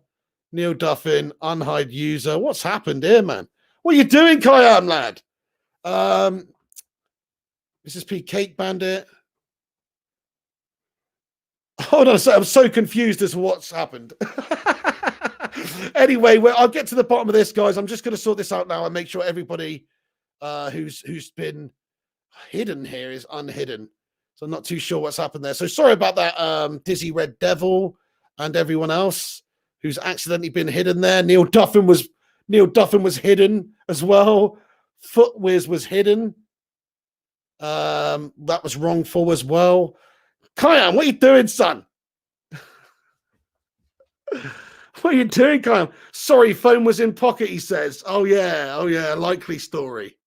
Neil Duffin, unhide user. What's happened here, man? What are you doing, Kayam, lad? Mrs. P. Cake Bandit. Hold on a second. I'm so confused as to what's happened. Anyway, I'll get to the bottom of this, guys. I'm just going to sort this out now and make sure everybody who's been hidden here is unhidden. So I'm not too sure what's happened there. So sorry about that, Dizzy Red Devil and everyone else who's accidentally been hidden there. Neil Duffin was hidden as well. Footwiz was hidden. That was wrongful as well. Kayam, what are you doing, son? What are you doing, Kayam? Sorry, phone was in pocket, he says. Oh yeah, likely story.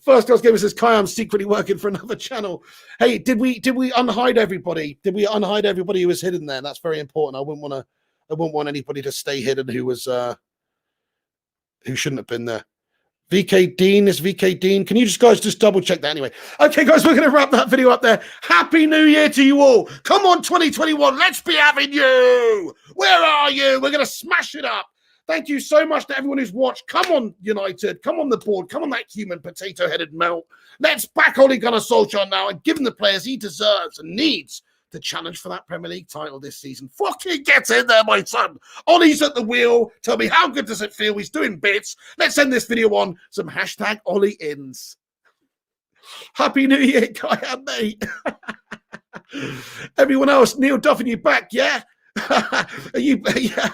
First Girls Gamer says Kayam's secretly working for another channel. Hey, did we unhide everybody? Did we unhide everybody who was hidden there? That's very important. I wouldn't want anybody to stay hidden who shouldn't have been there. VK Dean is VK Dean. Can you guys just double check that anyway? Okay, guys, we're going to wrap that video up there. Happy New Year to you all. Come on, 2021. Let's be having you. Where are you? We're going to smash it up. Thank you so much to everyone who's watched. Come on, United. Come on the board. Come on, that human potato-headed melt. Let's back Ole Gunnar Solskjaer now and give him the players he deserves and needs to challenge for that Premier League title this season. Fucking get in there, my son. Ollie's at the wheel. Tell me, how good does it feel? He's doing bits. Let's end this video on some hashtag Ollie ins. Happy New Year, Kaya, mate. Everyone else, Neil Duffin, you back, yeah? Are you? Yeah.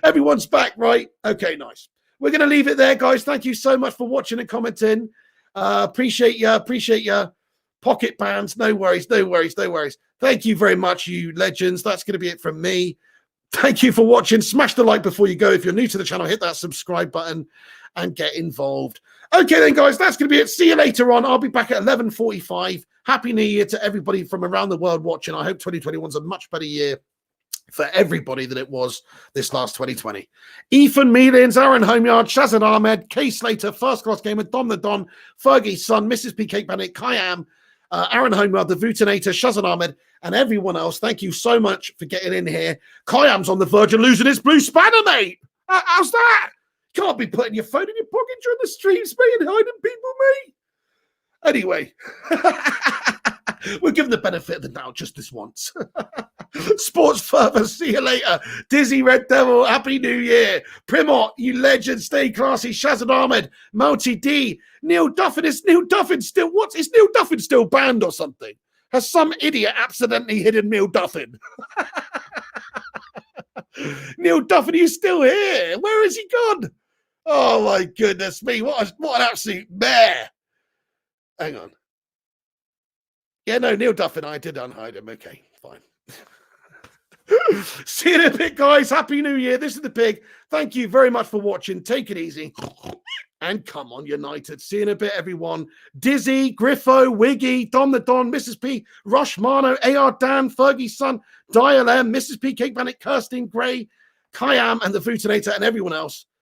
Everyone's back, right? Okay, nice. We're going to leave it there, guys. Thank you so much for watching and commenting. Appreciate you. Pocket bands, no worries. Thank you very much, you legends. That's going to be it from me. Thank you for watching. Smash the like before you go. If you're new to the channel, hit that subscribe button and get involved. Okay then, guys, that's going to be it. See you later on. I'll be back at 11:45. Happy New Year to everybody from around the world watching. I hope 2021 is a much better year for everybody than it was this last 2020. Ethan Mealins, Aaron Homeyard, Shazad Ahmed, Kay Slater, First Class Gamer, Dom the Don, Fergie's son, Mrs. P. Cake Bandit, Kayam, Aaron Homeyard, the Vutinator, Shazad Ahmed, and everyone else. Thank you so much for getting in here. Kayam's on the verge of losing his blue spanner, mate. How's that? Can't be putting your phone in your pocket during the streams, mate, and hiding people, mate. Anyway, we'll give them the benefit of the doubt just this once. Sports further. See you later. Dizzy Red Devil. Happy New Year. Primot, you legend. Stay classy. Shazad Ahmed. Multi D. Neil Duffin. Is Neil Duffin still? What is Neil Duffin still banned or something? Has some idiot accidentally hidden Neil Duffin? Neil Duffin, are you still here? Where has he gone? Oh my goodness me! What an absolute mare. Hang on. Yeah, no, Neil Duffin, I did unhide him. Okay, fine. See you in a bit, guys. Happy New Year. This is the Pig. Thank you very much for watching. Take it easy. And come on, United. See you in a bit, everyone. Dizzy, Griffo, Wiggy, Don the Don, Mrs. P, Rush, Mano, AR Dan, Fergie's son, Dial M, Mrs. P, Cake Bandit, Kirsten, Gray, Kayam, and the Vutinator, and everyone else.